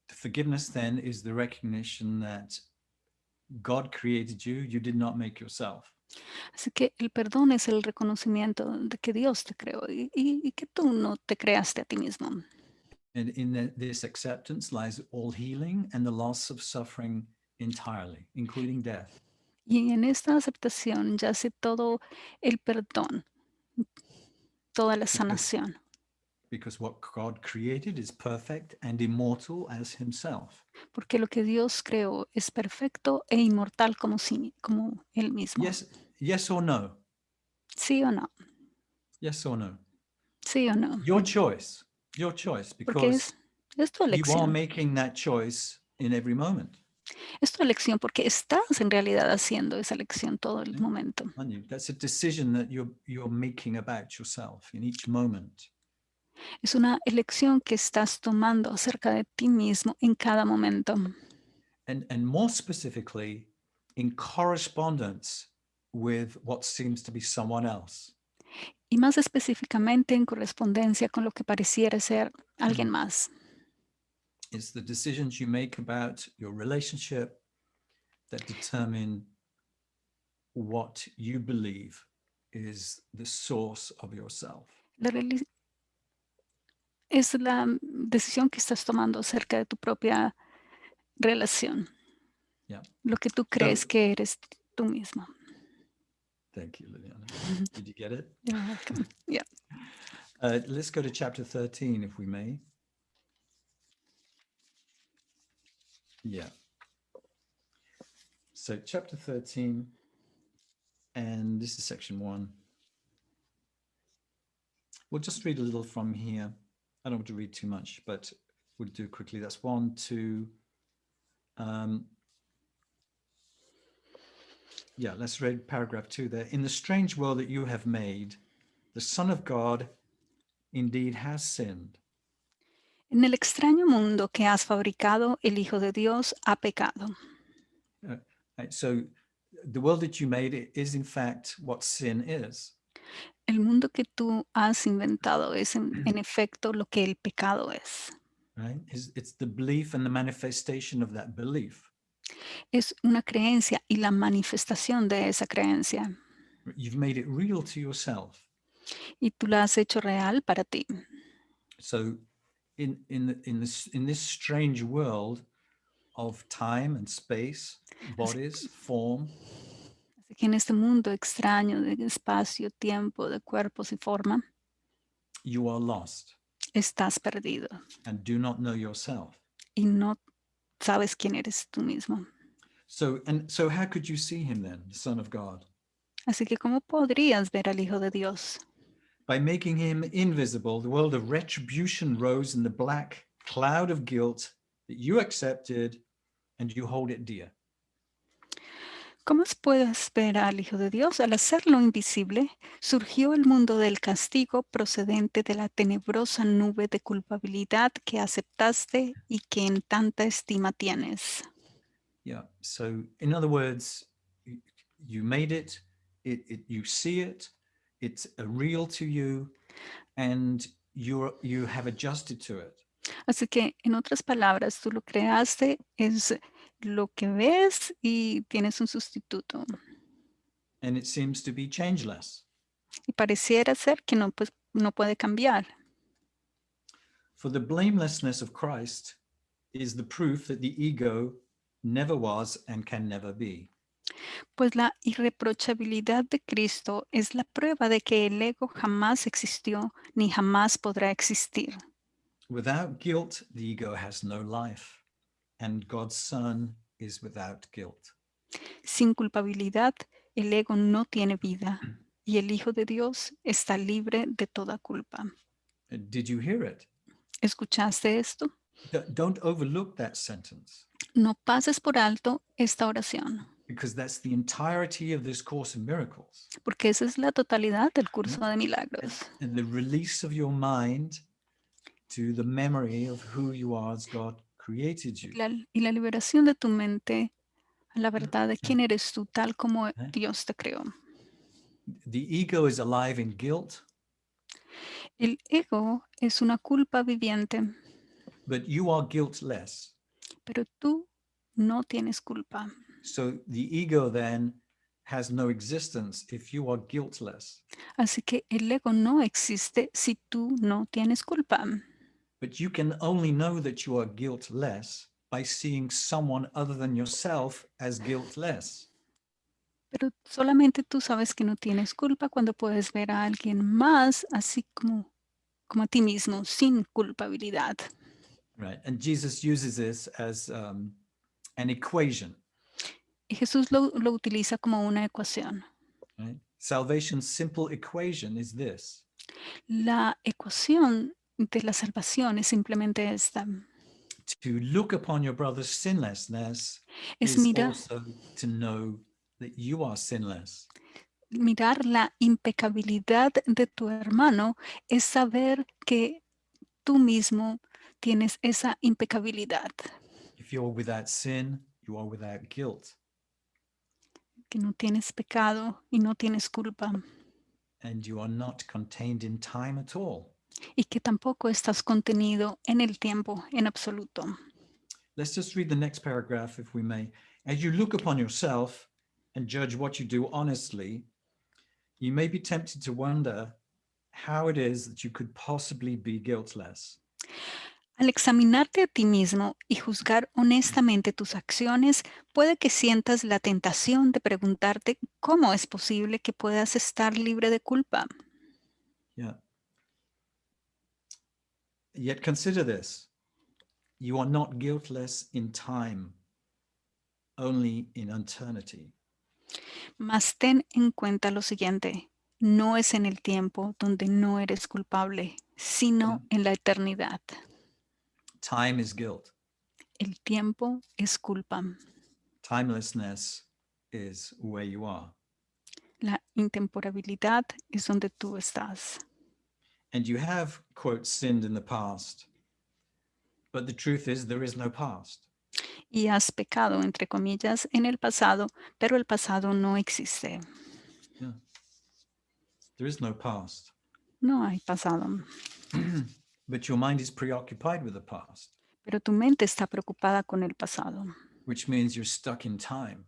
forgiveness then is the recognition that God created you, you did not make yourself. Así que el perdón es el reconocimiento de que Dios te creó y que tú no te creaste a ti mismo. And in this acceptance lies all healing and the loss of suffering entirely, including death. Y en esta aceptación yace todo el perdón, toda la Because, sanación, because what God created is perfect and immortal as himself. porque lo que Dios creó es perfecto e inmortal como Él mismo. Yes, yes or no? ¿Sí o no? Yes or no? ¿Sí o no? Your choice, Porque because es tu you are elección. making that choice in every moment. Es tu elección porque estás en realidad haciendo esa elección todo el Okay? momento. Aren't you? That's a decision that you're making about yourself in each moment. Es una elección que estás tomando acerca de ti mismo en cada momento. And more specifically, in correspondence with what seems to be someone else. Y más específicamente en correspondencia con lo que pareciera ser alguien más. It's the decisions you make about your relationship that determine what you believe is the source of yourself. Es la decisión que estás tomando acerca de tu propia relación, Yeah. lo que tú So, crees que eres tú mismo. thank you, Liliana. Did you get it? You're welcome. Yeah. Let's go to chapter 13, if we may. Yeah. So chapter 13, and this is section 1. We'll just read a little from here. I don't want to read too much, but we'll do quickly. That's 1, 2. Yeah, let's read paragraph 2 there. In the strange world that you have made, the Son of God indeed has sinned. En el extraño mundo que has fabricado, el Hijo de Dios ha pecado. So the world that you made is in fact what sin is. El mundo que tú has inventado es en efecto lo que el pecado es. Right? It's the belief and the manifestation of that belief. Es una creencia y la manifestación de esa creencia. You've made it real to yourself. Y tú la has hecho real para ti. So in this strange world of time and space, bodies, form, Así que en este mundo extraño de espacio, tiempo, de cuerpos y forma, you are lost estás perdido and do not know yourself. y no sabes quién eres tú mismo. So how could you see him then, the Son of God? Así que ¿cómo podrías ver al Hijo de Dios? By making him invisible, the world of retribution rose in the black cloud of guilt that you accepted and you hold it dear. ¿Cómo puedes ver al Hijo de Dios? Al hacerlo invisible, surgió el mundo del castigo procedente de la tenebrosa nube de culpabilidad que aceptaste y que en tanta estima tienes. Yeah. So, in other words, you made it, you see it, it's real to you, and you have adjusted to it. Así que, en otras palabras, tú lo creaste, es lo que ves y tienes un sustituto. And it seems to be changeless. Y pareciera ser que no, pues, no puede cambiar. For the blamelessness of Christ is the proof that the ego never was and can never be. Pues la irreprochabilidad de Cristo es la prueba de que el ego jamás existió ni jamás podrá existir. Without guilt, the ego has no life, and God's Son is without guilt. Sin culpabilidad, el ego no tiene vida y el Hijo de Dios está libre de toda culpa. Did you hear it? ¿Escuchaste esto? Don't overlook that sentence, No pases por alto esta oración, because that's the entirety of this Course in Miracles. porque esa es la totalidad del Yeah. curso de milagros. And the release of your mind to the memory of who you are as God created you. Y la liberación de tu mente a la verdad de quién eres tú, tal como Dios te creó. The ego is alive in guilt, El ego es una culpa viviente, but you are guiltless. pero tú no tienes culpa. So the ego then has no existence if you are guiltless. Así que el ego no existe si tú no tienes culpa. But you can only know that you are guiltless by seeing someone other than yourself as guiltless. Pero solamente tú sabes que no tienes culpa cuando puedes ver a alguien más así como a ti mismo, sin culpabilidad. Right. And Jesus uses this as an equation. Y Jesús lo utiliza como una ecuación. Right? Salvation's simple equation is this. La ecuación de la salvación es simplemente esta. To look upon your brother's sinlessness Es is also to know that you are sinless. mirar la impecabilidad de tu hermano, es saber que tú mismo tienes esa impecabilidad, If you're without sin, you are without guilt. que no tienes pecado y no tienes culpa, And you are not contained in time at all. y que tampoco estás contenido en el tiempo en absoluto. Let's just read the next paragraph, if we may. As you look upon yourself and judge what you do honestly, you may be tempted to wonder how it is that you could possibly be guiltless. Al examinarte a ti mismo y juzgar honestamente tus acciones, puede que sientas la tentación de preguntarte cómo es posible que puedas estar libre de culpa. Yeah. Yet consider this. You are not guiltless in time, only in eternity. Mas ten en cuenta lo siguiente, no es en el tiempo donde no eres culpable, sino en la eternidad. Time is guilt. El tiempo es culpa. Timelessness is where you are. La intemporalidad es donde tú estás. And you have, quote, sinned in the past. But the truth is, there is no past. Y has pecado, entre comillas, en el pasado, pero el pasado no existe. Yeah. There is no past. No hay pasado. But your mind is preoccupied with the past, Pero tu mente está preocupada con el pasado, which means you're stuck in time,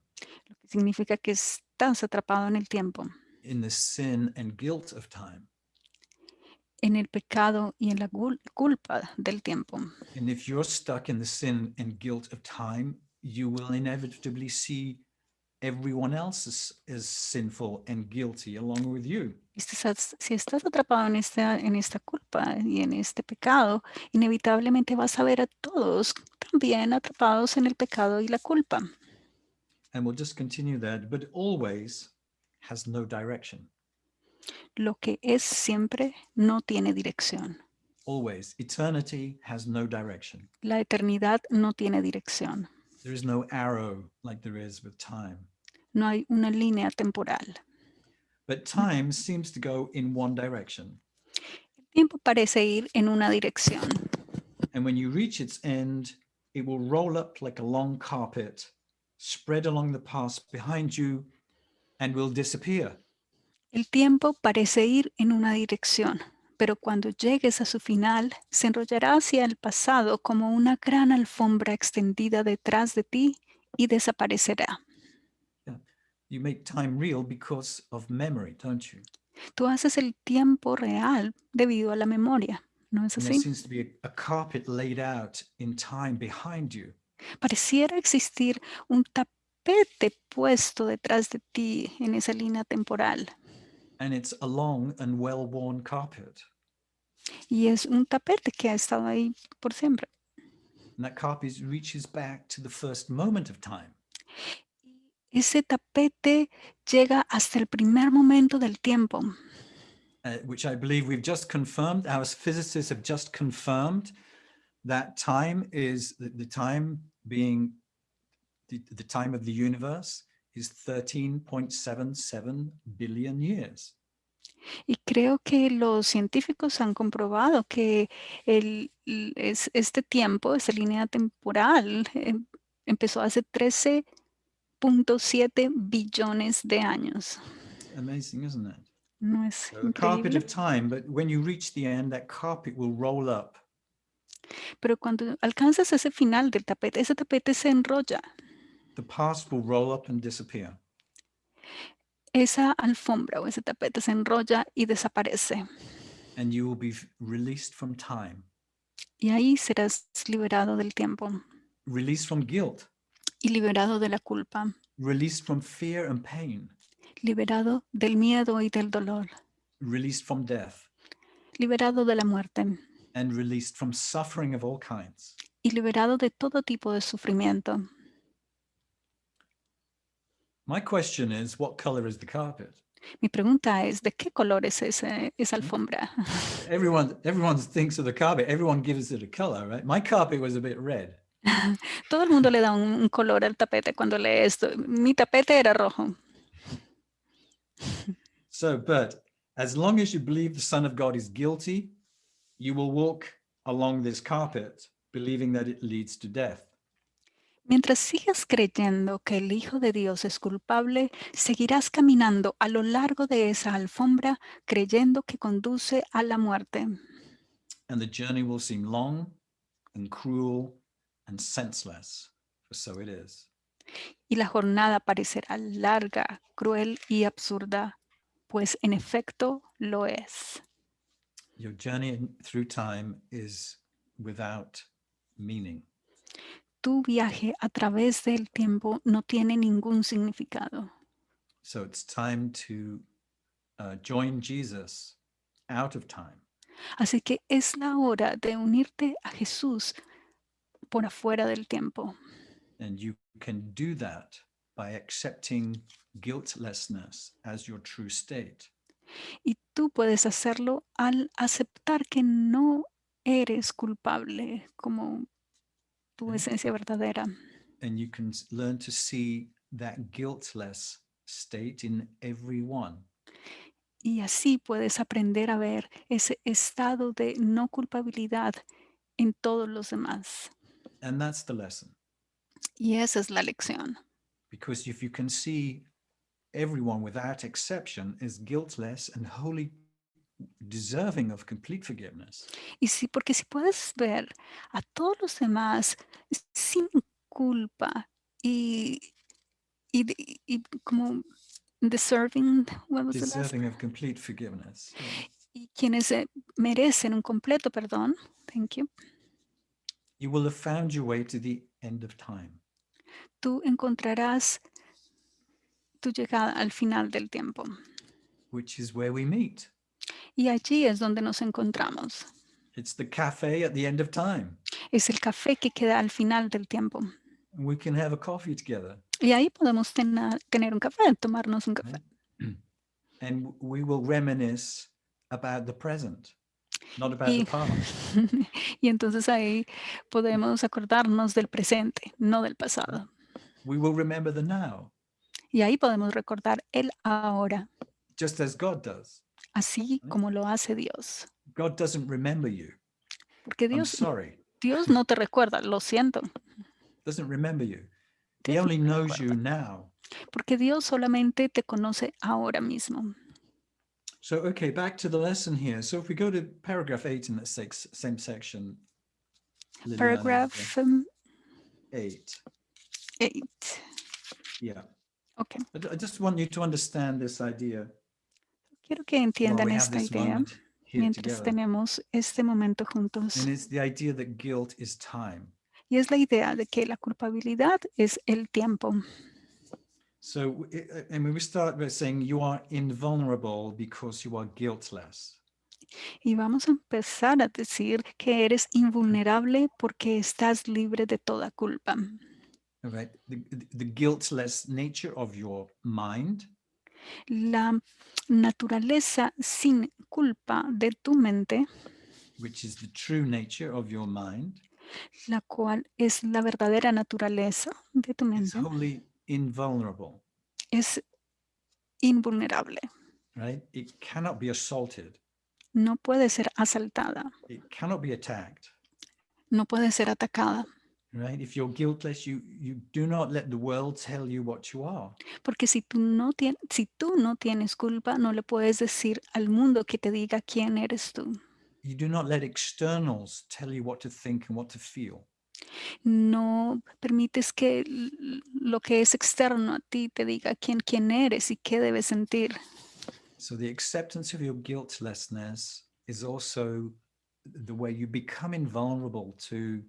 lo que significa que estás atrapado en el tiempo, in the sin and guilt of time. en el pecado y en la culpa del tiempo. And if you're stuck in the sin and guilt of time, you will inevitably see everyone else as sinful and guilty along with you. Y si estás atrapado en esta culpa y en este pecado, inevitablemente vas a ver a todos también atrapados en el pecado y la culpa. And we'll just continue that, but always has no direction. Lo que es siempre no tiene dirección. Always. Eternity has no direction. La eternidad no tiene dirección. There is no arrow like there is with time. No hay una línea temporal. But time seems to go in one direction. El tiempo parece ir en una dirección. And when you reach its end, it will roll up like a long carpet, spread along the past behind you, and will disappear. El tiempo parece ir en una dirección, pero cuando llegues a su final, se enrollará hacia el pasado como una gran alfombra extendida detrás de ti y desaparecerá. Yeah. You make time real because of memory, don't you? Tú haces el tiempo real debido a la memoria, ¿no es And there así? seems to be a carpet laid out in time behind you. Pareciera existir un tapete puesto detrás de ti en esa línea temporal. And it's a long and well-worn carpet. Y es un tapete que ha estado ahí por siempre. And that carpet reaches back to the first moment of time. Ese tapete llega hasta el primer momento del tiempo, Which I believe we've just confirmed. Our physicists have just confirmed that time is the time being the time of the universe is 13.77 billion years. y creo que los científicos han comprobado que este tiempo, esta línea temporal, empezó hace 13.7 billones de años. Amazing, isn't it? ¿No es So a carpet increíble? of time, but when you reach the end, that carpet will roll up. Pero cuando alcanzas ese final del tapete, ese tapete se enrolla. The past will roll up and disappear. Esa alfombra o ese tapete se enrolla y desaparece. And you will be released from time, Y ahí serás liberado del tiempo released from guilt, y liberado de la culpa, released from fear and pain, liberado del miedo y del dolor, released from death, liberado de la muerte and released from suffering of all kinds. y liberado de todo tipo de sufrimiento. My question is, what color is the carpet? Mi pregunta es, ¿de qué color es esa alfombra? Everyone thinks of the carpet. Everyone gives it a color, right? My carpet was a bit red. Todo el mundo le da un color al tapete cuando lee esto. Mi tapete era rojo. So, but as long as you believe the Son of God is guilty, you will walk along this carpet believing that it leads to death. Mientras sigas creyendo que el Hijo de Dios es culpable, seguirás caminando a lo largo de esa alfombra creyendo que conduce a la muerte. And the journey will seem long and cruel and senseless, for so it is. Y la jornada parecerá larga, cruel y absurda, pues en efecto lo es. Your journey through time is without meaning. Tu viaje a través del tiempo no tiene ningún significado. So it's time to join Jesus out of time. Así que es la hora de unirte a Jesús por afuera del tiempo. And you can do that by accepting guiltlessness as your true state. Y tú puedes hacerlo al aceptar que no eres culpable como tu esencia verdadera. And you can learn to see that guiltless state in everyone. Y así puedes aprender a ver ese estado de no culpabilidad en todos los demás. And that's the lesson. Y esa es la lección. Because if you can see everyone without exception is guiltless and wholly deserving of complete forgiveness, Y sí, porque si puedes ver a todos los demás sin culpa y como deserving, what was the last? deserving of complete forgiveness, Y quienes merecen un completo perdón, thank you, you will have found your way to the end of time. tú encontrarás tu llegada al final del tiempo. Which is where we meet. Y allí es donde nos encontramos. It's the cafe at the end of time. Es el café que queda al final del tiempo. And we can have a coffee together. Y ahí podemos tener un café, tomarnos un café. and we will reminisce about the present, not about the Y, past. y entonces ahí podemos acordarnos del presente, no del pasado. We will remember the now, Y ahí podemos recordar el ahora, just as God does. así Right? como lo hace Dios. God doesn't remember you. Porque I'm Dios, sorry. Dios no te recuerda, lo siento, Doesn't remember you. He Dios no only te knows recuerda. you now. Porque Dios solamente te conoce ahora mismo. So, okay, back to the lesson here. So if we go to paragraph 8 in that same section, Liliana, Paragraph 8. 8. Yeah. Ok. I just want you to understand this idea Quiero que while entiendan we have esta this idea moment here mientras together. tenemos este momento juntos. And it's the idea that guilt is time. Y es la idea de que la culpabilidad es el tiempo. So, and we start by saying you are invulnerable because you are guiltless. Y vamos a empezar a decir que eres invulnerable porque estás libre de toda culpa. All right. The guiltless nature of your mind, La naturaleza sin culpa de tu mente, which is the true nature of your mind, la cual es la verdadera naturaleza de tu is mente, wholly invulnerable, es invulnerable. right? It cannot be assaulted. No puede ser asaltada, It cannot be attacked, no puede ser atacada. right? If you're guiltless, you do not let the world tell you what you are. Porque si tú no tienes culpa, no le puedes decir al mundo que te diga quién eres tú. You do not let externals tell you what to think and what to feel. No permites que lo que es externo a ti te diga quién eres y qué debes sentir. So the acceptance of your guiltlessness is also the way you become invulnerable to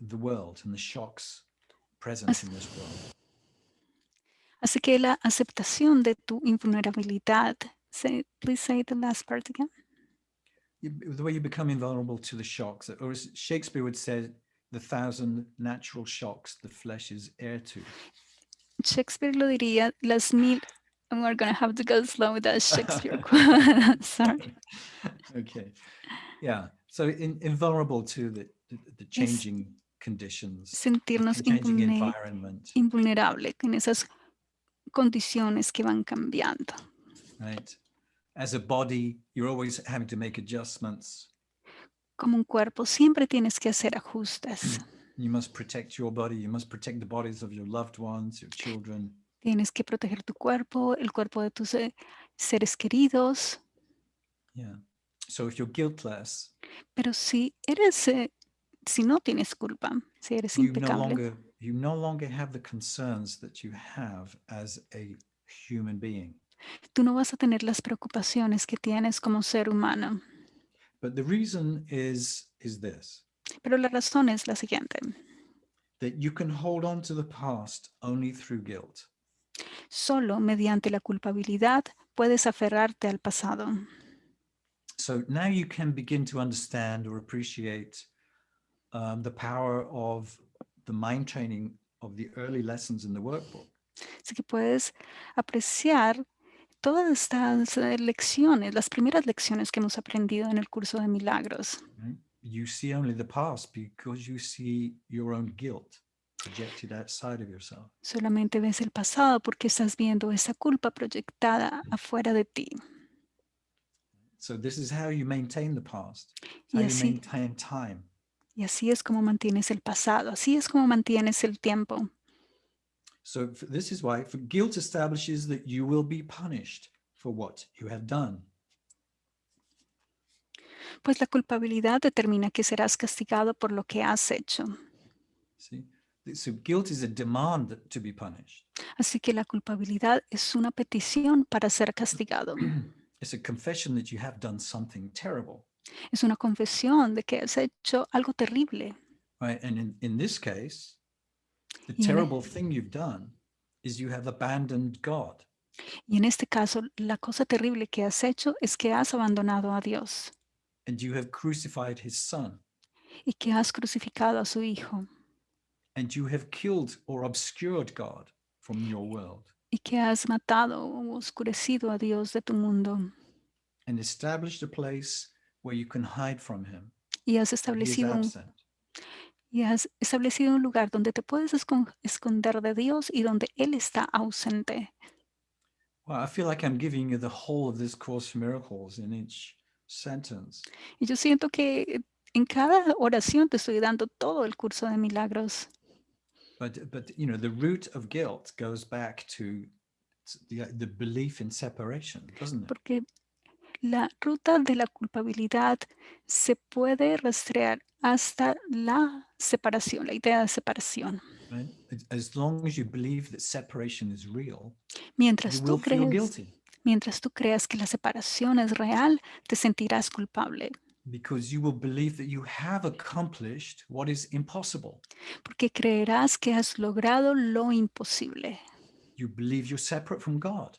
the world and the shocks present in this world. Así que la aceptación de tu invulnerabilidad. Please say the last part again. The way you become invulnerable to the shocks, or as Shakespeare would say, the 1,000 natural shocks the flesh is heir to. Shakespeare lo diría las mil. And we're going to have to go slow with that Shakespeare quote. Sorry. Okay. Yeah. So invulnerable to the Es changing conditions, sentirnos the changing environment, invulnerable en esas condiciones que van cambiando. right? As a body, you're always having to make adjustments. Como un cuerpo, siempre tienes que hacer ajustes. You must protect your body. You must protect the bodies of your loved ones, your children. Tienes que proteger tu cuerpo, el cuerpo de tus seres queridos. Yeah. So if you're guiltless, Pero si no tienes culpa, si eres you no impecable, longer have the concerns that you have as a human being. tú no vas a tener las preocupaciones que tienes como ser humano. But the reason is this, Pero la razón es la siguiente. that you can hold on to the past only through guilt. Solo mediante la culpabilidad puedes aferrarte al pasado. So now you can begin to understand or appreciate the power of the mind training of the early lessons in the workbook. Así que puedes apreciar todas estas lecciones, las primeras lecciones que hemos aprendido en el curso de milagros. Right? You see only the past because you see your own guilt projected outside of yourself. Solamente ves el pasado porque estás viendo esa culpa proyectada afuera de ti. So this is how you maintain the past. It's how Y you así, maintain time. y así es como mantienes el pasado, así es como mantienes el tiempo. So this is why for guilt establishes that you will be punished for what you have done. Pues la culpabilidad determina que serás castigado por lo que has hecho. See? So guilt is a demand to be punished. Así que la culpabilidad es una petición para ser castigado. It's a confession that you have done something terrible. Es una confesión de que has hecho algo terrible. Right? And in this case, the Y en, terrible thing you've done is you have abandoned God. y en este caso, la cosa terrible que has hecho es que has abandonado a Dios And you have crucified his son. y que has crucificado a su Hijo And you have killed or obscured God from your world. y que has matado o oscurecido a Dios de tu mundo and established a place where you can hide from him y has when he is establecido un, absent. y has establecido un lugar donde te puedes esconder de Dios y donde Él está ausente. Well, I feel like I'm giving you the whole of this Course in Miracles in each sentence. Y yo siento que en cada oración te estoy dando todo el curso de milagros, But you know, the root of guilt goes back to the belief in separation, doesn't it? porque la ruta de la culpabilidad se puede rastrear hasta la separación, la idea de separación. Right? As long as you believe that separation is real, you Mientras will tú feel crees, guilty mientras tú creas que la separación es real, te sentirás culpable, because you will believe that you have accomplished what is impossible. porque creerás que has logrado lo imposible. You believe you're separate from God,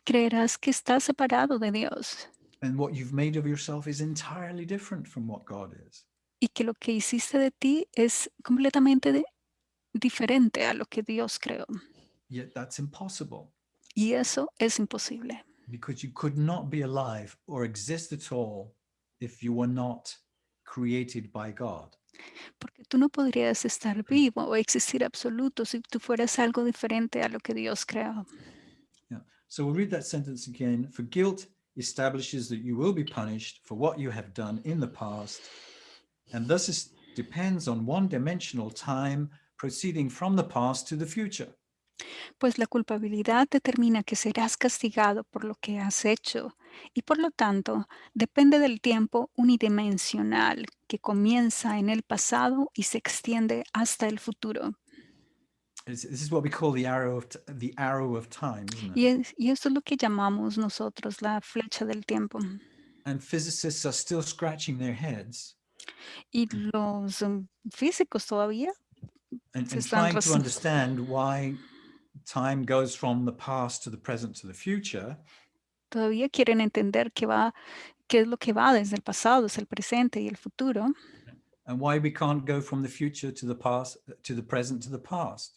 Creerás que estás separado de Dios and what you've made of yourself is entirely different from what God is. y que lo que hiciste de ti es completamente diferente a lo que Dios creó. Yet that's impossible Y eso es imposible, because you could not be alive or exist at all if you were not created by God. porque tú no podrías estar vivo o existir absoluto si tú fueras algo diferente a lo que Dios creó. Yeah. So we'll read that sentence again. For guilt establishes that you will be punished for what you have done in the past, and thus it depends on one-dimensional time proceeding from the past to the future. Pues la culpabilidad determina que serás castigado por lo que has hecho y por lo tanto depende del tiempo unidimensional que comienza en el pasado y se extiende hasta el futuro. This is what we call the arrow of time, isn't it? Y esto es lo que llamamos nosotros la flecha del tiempo. And physicists are still scratching their heads Y los físicos todavía se and están trying to ras- understand why time goes from the past to the present to the future. todavía quieren entender qué es lo que va desde el pasado, es el presente y el futuro, And why we can't go from the future to the past, to the present, to the past.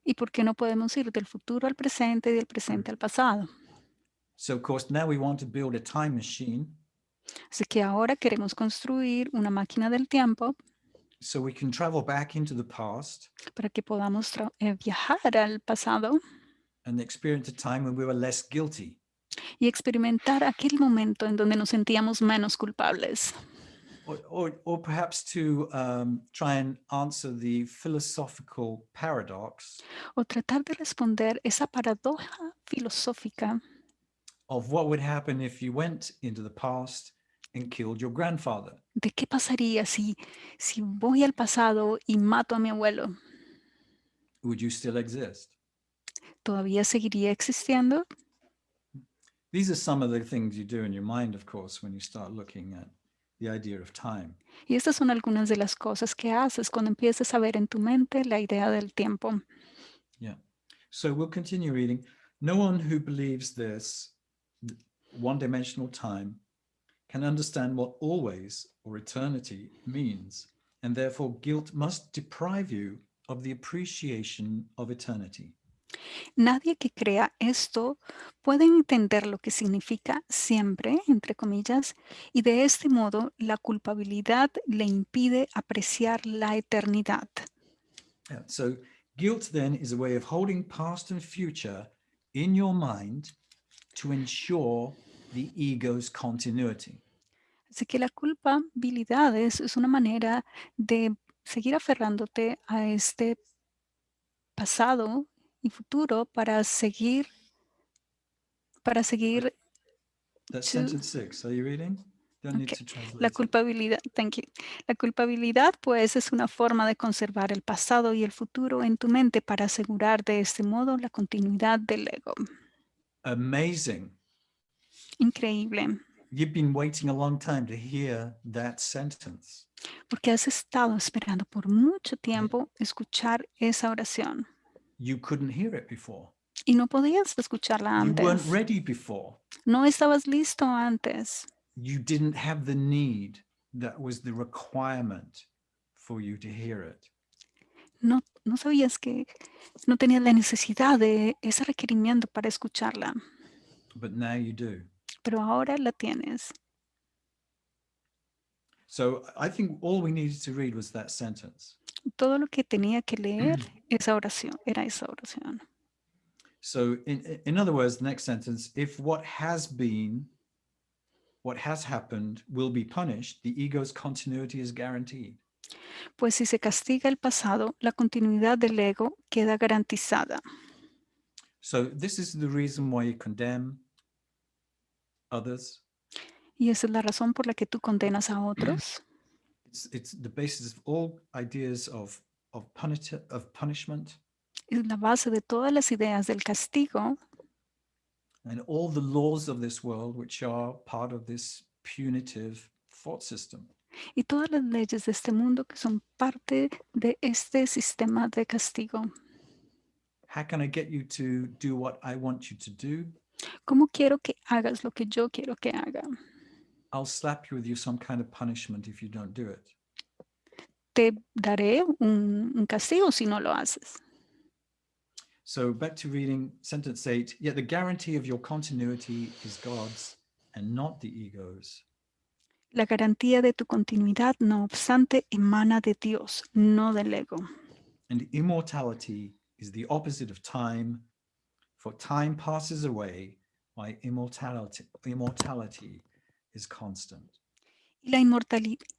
y por qué no podemos ir del futuro al presente y del presente al pasado. So, of course, now we want to build a time machine Así que ahora queremos construir una máquina del tiempo so we can travel back into the past para que podamos viajar al pasado and experience a time when we were less guilty. y experimentar aquel momento en donde nos sentíamos menos culpables. Or perhaps to try and answer the philosophical paradox O tratar de responder esa paradoja filosófica of what would happen if you went into the past and killed your grandfather. de qué pasaría si voy al pasado y mato a mi abuelo. Would you still exist? ¿Todavía seguiría existiendo? These are some of the things you do in your mind, of course, when you start looking at the idea of time. Y estas son algunas de las cosas que haces cuando empiezas a ver en tu mente la idea del tiempo. Yeah. So we'll continue reading. No one who believes this one-dimensional time can understand what always or eternity means, and therefore guilt must deprive you of the appreciation of eternity. Nadie que crea esto puede entender lo que significa siempre, entre comillas, y de este modo la culpabilidad le impide apreciar la eternidad. Yeah. So guilt then is a way of holding past and future in your mind to ensure the ego's continuity. Así que la culpabilidad es una manera de seguir aferrándote a este pasado y futuro para seguir That's to- sentence 6. Are you reading? Don't need ok. to La translate it. culpabilidad, thank you. La culpabilidad, pues, es una forma de conservar el pasado y el futuro en tu mente para asegurar de este modo la continuidad del ego. Amazing. Increíble, You've been waiting a long time to hear that sentence. porque has estado esperando por mucho Right? tiempo escuchar esa oración You couldn't hear it before. y no podías escucharla You weren't antes. ready before. No estabas listo antes. You didn't have the need. That was the requirement for you to hear it. No sabías que no tenías la necesidad de ese requerimiento para escucharla, but now you do. pero ahora la tienes. So I think all we needed to read was that sentence. Todo lo que tenía que leer esa oración, era esa oración. So in other words, the next sentence, if what has happened will be punished, the ego's continuity is guaranteed. Pues si se castiga el pasado, la continuidad del ego queda garantizada. So this is the reason why you condemn others. Y esa es la razón por la que tú condenas a otros. It's the basis of all ideas of punishment Es la base de todas las ideas del castigo and all the laws of this world, which are part of this punitive thought system. y todas las leyes de este mundo que son parte de este sistema de castigo. How can I get you to do what I want you to do? ¿Cómo quiero que hagas lo que yo quiero que haga? I'll slap you with some kind of punishment if you don't do it. Te daré un castigo si no lo haces. So back to reading sentence 8. Yet the guarantee of your continuity is God's and not the ego's. La garantía de tu continuidad, no obstante, emana de Dios, no del ego. And immortality is the opposite of time, for time passes away, while immortality is constant. Y la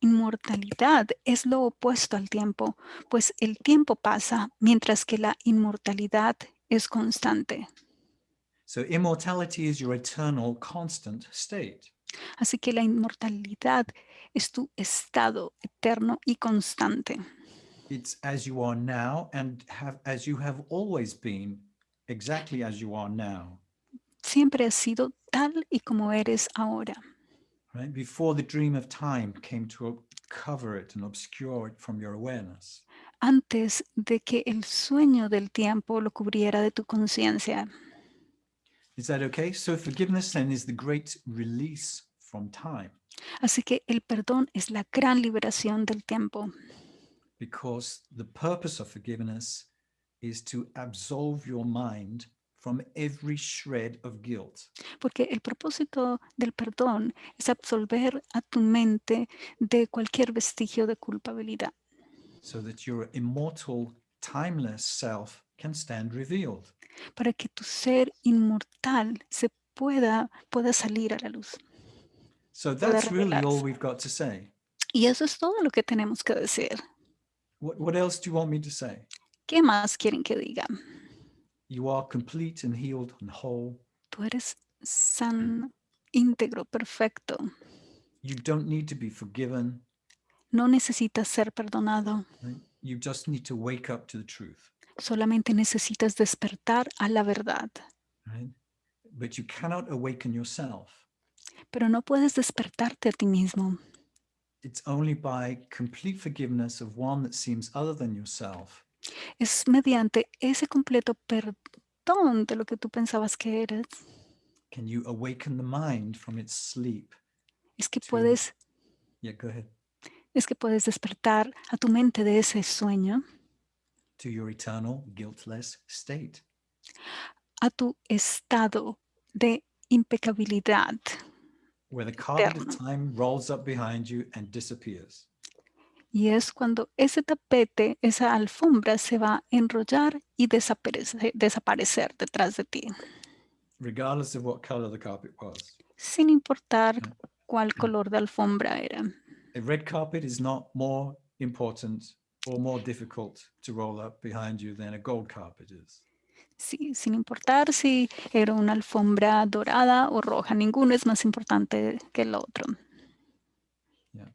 inmortalidad es lo opuesto al tiempo, pues el tiempo pasa mientras que la inmortalidad es constante. So immortality is your eternal constant state. Así que la inmortalidad es tu estado eterno y constante. It's as you are now and as you have always been, exactly as you are now. Siempre has sido tal y como eres ahora. Right? Before the dream of time came to cover it and obscure it from your awareness. Antes de que el sueño del tiempo lo cubriera de tu conciencia. Is that okay? So forgiveness then is the great release from time. Así que el perdón es la gran liberación del tiempo. Because the purpose of forgiveness is to absolve your mind from every shred of guilt. Porque el propósito del perdón es absolver a tu mente de cualquier vestigio de culpabilidad. So that your immortal, timeless self can stand revealed. Para que tu ser inmortal pueda salir a la luz, So pueda that's really all revelarse. we've got to say. Y eso es todo lo que tenemos que decir. What else do you want me to say? ¿Qué más quieren que diga? You are complete and healed and whole. Tú eres sano, íntegro, perfecto. You don't need to be forgiven. No necesitas ser perdonado. Right? You just need to wake up to the truth. Solamente necesitas despertar a la verdad. Right? But you cannot awaken yourself. Pero no puedes despertarte a ti mismo. It's only by complete forgiveness of one that seems other than yourself Es mediante ese completo perdón de lo que tú pensabas que eres. can you awaken the mind from its sleep Es que to, puedes, yeah, go ahead, es que puedes despertar a tu mente de ese sueño, to your eternal guiltless state. a tu estado de impecabilidad Where the carpet of eterno. time rolls up behind you and disappears. Y es cuando ese tapete, esa alfombra se va a enrollar y desaparecer detrás de ti, Regardless of what color the carpet was. sin importar Right? cuál color de alfombra era. A red carpet is not more important or more difficult to roll up behind you than a gold carpet is. Sí, sin importar si era una alfombra dorada o roja, ninguno es más importante que el otro. Yeah.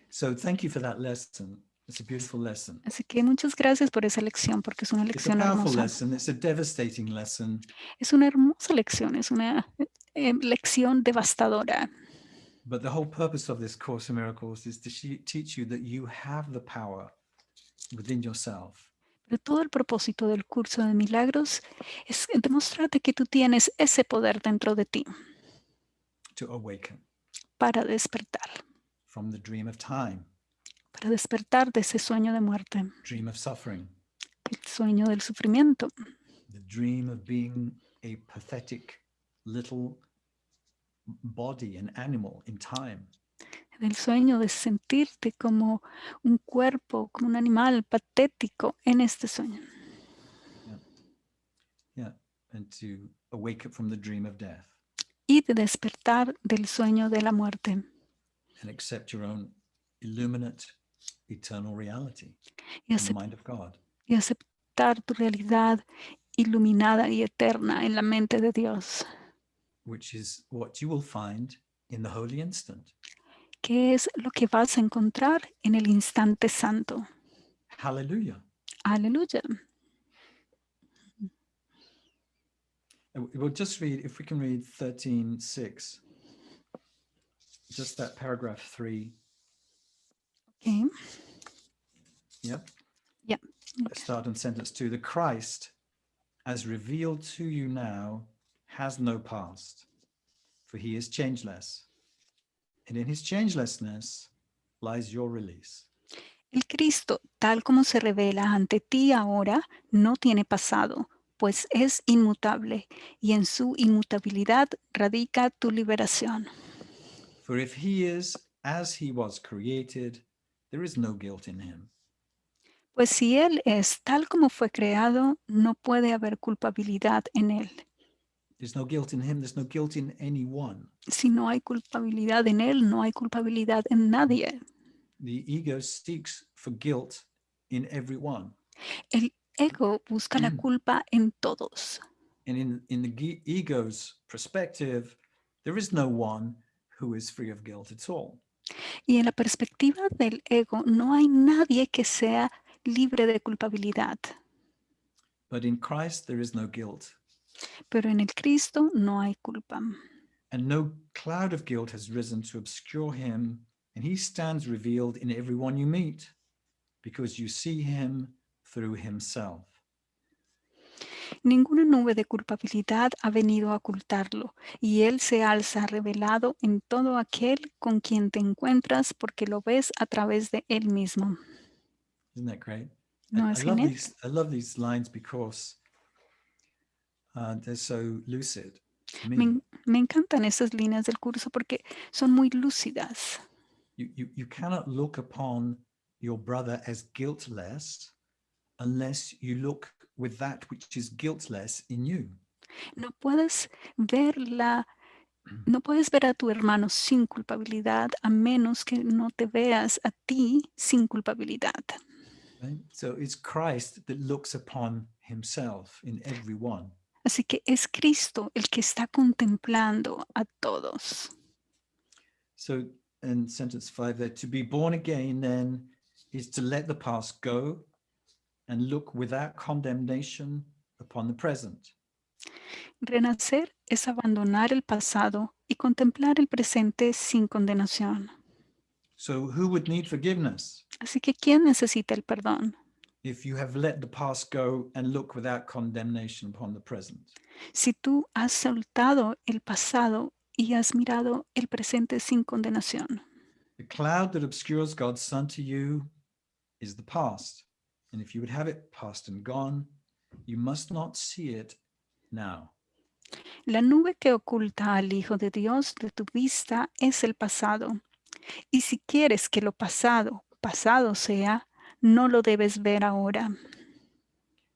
So thank you for that lesson. It's a beautiful lesson. Así que muchas gracias por esa lección, porque es una It's a lección powerful hermosa. lesson. It's a devastating lesson. Es una hermosa lección, es una lección devastadora. But the whole purpose of this Course in Miracles is to teach you that you have the power within yourself Pero todo el propósito del curso de milagros es demostrarte que tú tienes ese poder dentro de ti to awaken para despertar from the dream of time. para despertar de ese sueño de muerte, dream of suffering, el sueño del sufrimiento, the dream of being a pathetic little body, an animal in time. el sueño de sentirte como un cuerpo, como un animal patético en este sueño. Yeah. Yeah. And to awake up from the dream of death Y de despertar del sueño de la muerte and accept your own illuminate eternal reality y, in the mind of God, y aceptar tu realidad iluminada y eterna en la mente de Dios, which is what you will find in the holy instant. que es lo que vas a encontrar en el instante santo. Hallelujah. Aleluya. We'll just read, if we can read 13:6, just that paragraph 3. Okay. Yep. Yeah. Let's start on sentence 2. The Christ, as revealed to you now, has no past, for he is changeless. And in his changelessness lies your release. El Cristo, tal como se revela ante ti ahora, no tiene pasado, pues es inmutable, y en su inmutabilidad radica tu liberación. For if he is as he was created, there is no guilt in him. Pues si Él es tal como fue creado, no puede haber culpabilidad en Él. There's no guilt in him. There's no guilt in anyone. Si no hay culpabilidad en Él, no hay culpabilidad en nadie. The ego seeks for guilt in everyone. El ego busca la culpa en todos. And in the ego's perspective, there is no one who is free of guilt at all. Y en la perspectiva del ego, no hay nadie que sea libre de culpabilidad. But in Christ, there is no guilt. Pero en el Cristo no hay culpa. And no cloud of guilt has risen to obscure him, and he stands revealed in everyone you meet, because you see him through himself. Ninguna nube de culpabilidad ha venido a ocultarlo, y Él se alza revelado en todo aquel con quien te encuentras porque lo ves a través de Él mismo. Isn't that great? ¿No I es love genial? I love these lines because they're so lucid to me. Me encantan esas líneas del curso porque son muy lúcidas. You cannot look upon your brother as guiltless unless you look with that which is guiltless in you. No puedes no puedes ver a tu hermano sin culpabilidad a menos que no te veas a ti sin culpabilidad. Right? So it's Christ that looks upon himself in everyone. Así que es Cristo el que está contemplando a todos. So in sentence 5 there, to be born again then is to let the past go and look without condemnation upon the present. Renacer es abandonar el pasado y contemplar el presente sin condenación. So who would need forgiveness Así que ¿quién necesita el perdón? if you have let the past go and look without condemnation upon the present? Si tú has soltado el pasado y has mirado el presente sin condenación. The cloud that obscures God's Son to you is the past. And if you would have it past and gone, you must not see it now. La nube que oculta al Hijo de Dios de tu vista es el pasado. Y si quieres que lo pasado, pasado sea, no lo debes ver ahora.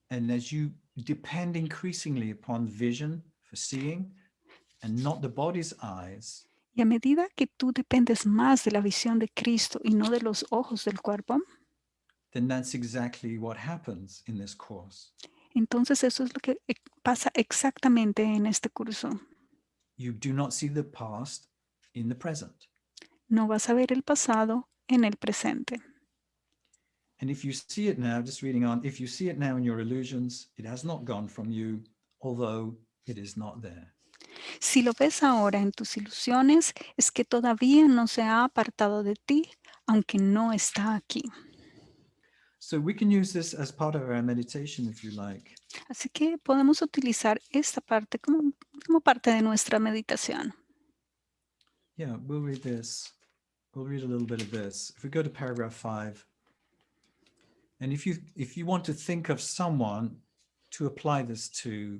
And as you depend increasingly upon vision for seeing and not the body's eyes, Y a medida que tú dependes más de la visión de Cristo y no de los ojos del cuerpo, then that's exactly what happens in this course. entonces eso es lo que pasa exactamente en este curso. You do not see the past in the present. No vas a ver el pasado en el presente. And if you see it now, just reading on, if you see it now in your illusions, it has not gone from you, although it is not there. Si lo ves ahora en tus ilusiones, es que todavía no se ha apartado de ti, aunque no está aquí. So we can use this as part of our meditation, if you like. Así que podemos utilizar esta parte como parte de nuestra meditación. Yeah, we'll read this. we'll read a little bit of this. If we go to paragraph 5, and if you want to think of someone to apply this to,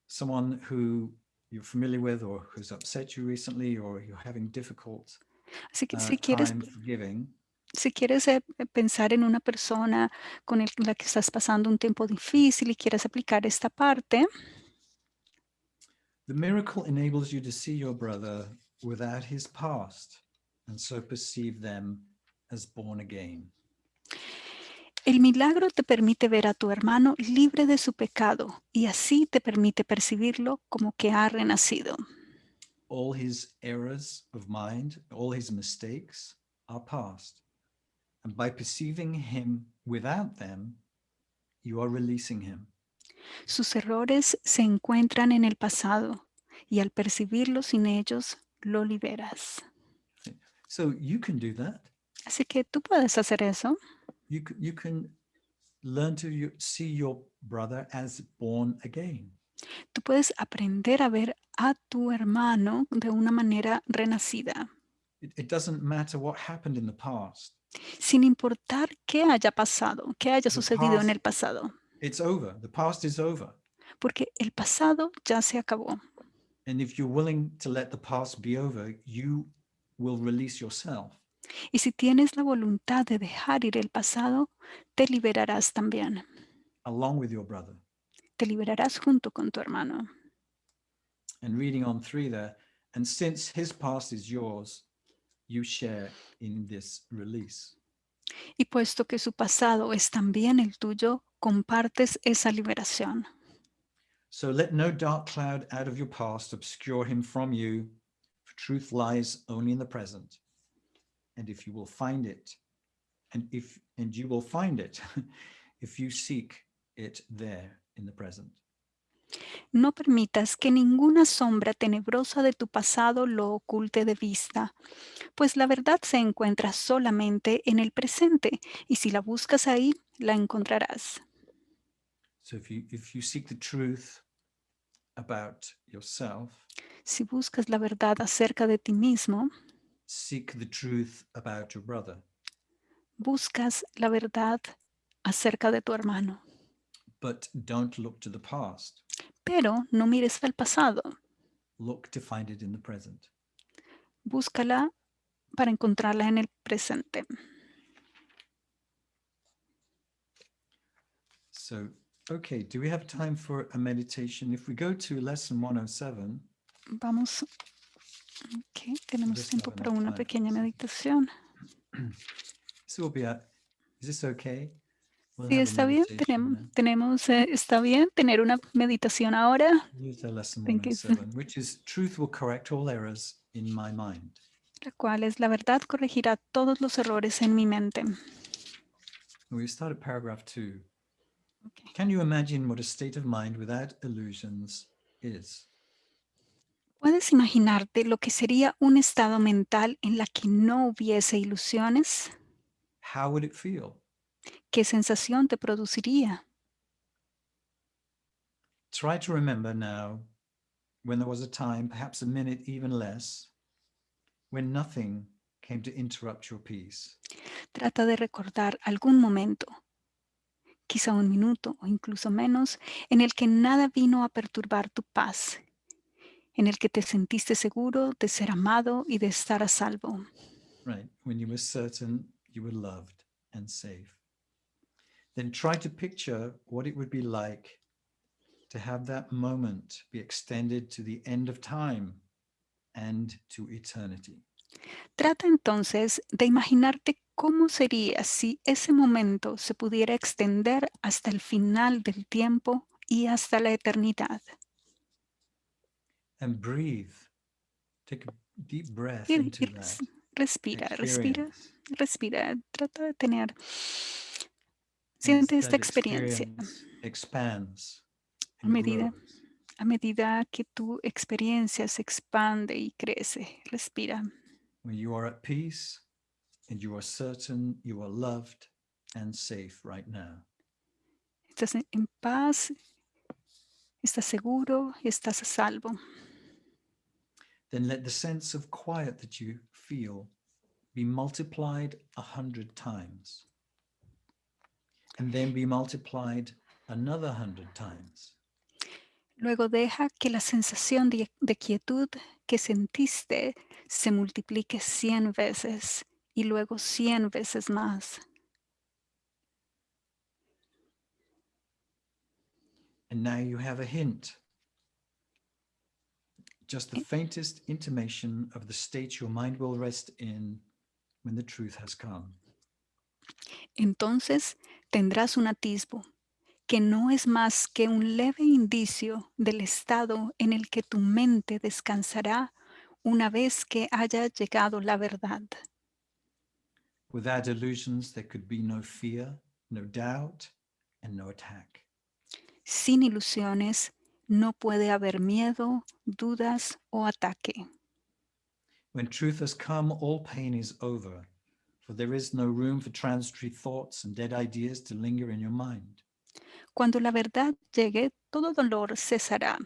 someone who you're familiar with or who's upset you recently or you're having difficult Así que time forgiving, si quieres pensar en una persona con la que estás pasando un tiempo difícil y quieres aplicar esta parte, the miracle enables you to see your brother without his past and so perceive them as born again. el milagro te permite ver a tu hermano libre de su pecado y así te permite percibirlo como que ha renacido. All his errors of mind, all his mistakes are past. And by perceiving him without them, you are releasing him. Sus errores se encuentran en el pasado y al percibirlos sin ellos, lo liberas. So you can do that. Así que tú puedes hacer eso. You can learn to see your brother as born again. Tú puedes aprender a ver a tu hermano de una manera renacida, It doesn't matter what happened in the past. sin importar qué haya pasado, qué haya The sucedido en past, el pasado, it's over. The past is over. porque el pasado ya se acabó. And if you're willing to let the past be over, you will release yourself. Y si tienes la voluntad de dejar ir el pasado, te liberarás también. Along with your brother. Te liberarás junto con tu hermano. And reading on 3 there, and since his past is yours, you share in this release. Y puesto que su pasado es también el tuyo, compartes esa liberación. So let no dark cloud out of your past obscure him from you, for truth lies only in the present. And if you will find it, and you will find it, if you seek it there in the present. No permitas que ninguna sombra tenebrosa de tu pasado lo oculte de vista, pues la verdad se encuentra solamente en el presente y si la buscas ahí, la encontrarás. So if you seek the truth about yourself, Si buscas la verdad acerca de ti mismo, seek the truth about your brother. buscas la verdad acerca de tu hermano. But don't look to the past. Pero no mires al pasado, Look to find it in the present. búscala para encontrarla en el presente. So, okay, do we have time for a meditation? If we go to lesson 107, Vamos, tenemos just tiempo have para enough una time. pequeña meditación. This will be is this okay? We'll Sí, have a está bien, meditation now. está bien tener una meditación ahora. Use our lesson Thank you. 107, which is truth will correct all errors in my mind. La cual es la verdad corregirá todos los errores en mi mente. We start at paragraph 2. Okay. Can you imagine what a state of mind without illusions is? ¿Puedes imaginarte lo que sería un estado mental en la que no hubiese ilusiones? How would it feel? ¿Qué sensación te produciría? Try to remember now when there was a time, perhaps a minute, even less, when nothing came to interrupt your peace. Trata de recordar algún momento, quizá un minuto o incluso menos, en el que nada vino a perturbar tu paz, en el que te sentiste seguro de ser amado y de estar a salvo. Right, when you were certain you were loved and safe. Then try to picture what it would be like to have that moment be extended to the end of time and to eternity. Trata entonces de imaginarte cómo sería si ese momento se pudiera extender hasta el final del tiempo y hasta la eternidad. And breathe. Take a deep breath Y, into that respira, experience. respira. Trata de tener, And siente esta that experiencia experience expands a and medida, grows. a medida que tu experiencia se expande y crece. Respira. When you are at peace and you are certain you are loved and safe right now. Estás en paz, estás seguro y estás a salvo. Then let the sense of quiet that you feel be multiplied 100 times, and then be multiplied another 100 times. Luego deja que la sensación de quietud que sentiste se multiplique 100 veces y luego 100 veces más. And now you have a hint, just the E- faintest intimation of the state your mind will rest in when the truth has come. Entonces tendrás un atisbo, que no es más que un leve indicio del estado en el que tu mente descansará una vez que haya llegado la verdad. Without illusions, there could be no fear, no doubt, and no attack. Sin ilusiones no puede haber miedo, dudas o ataque. When truth has come, all pain is over, for there is no room for transitory thoughts and dead ideas to linger in your mind. Cuando la verdad llegue, todo dolor cesará,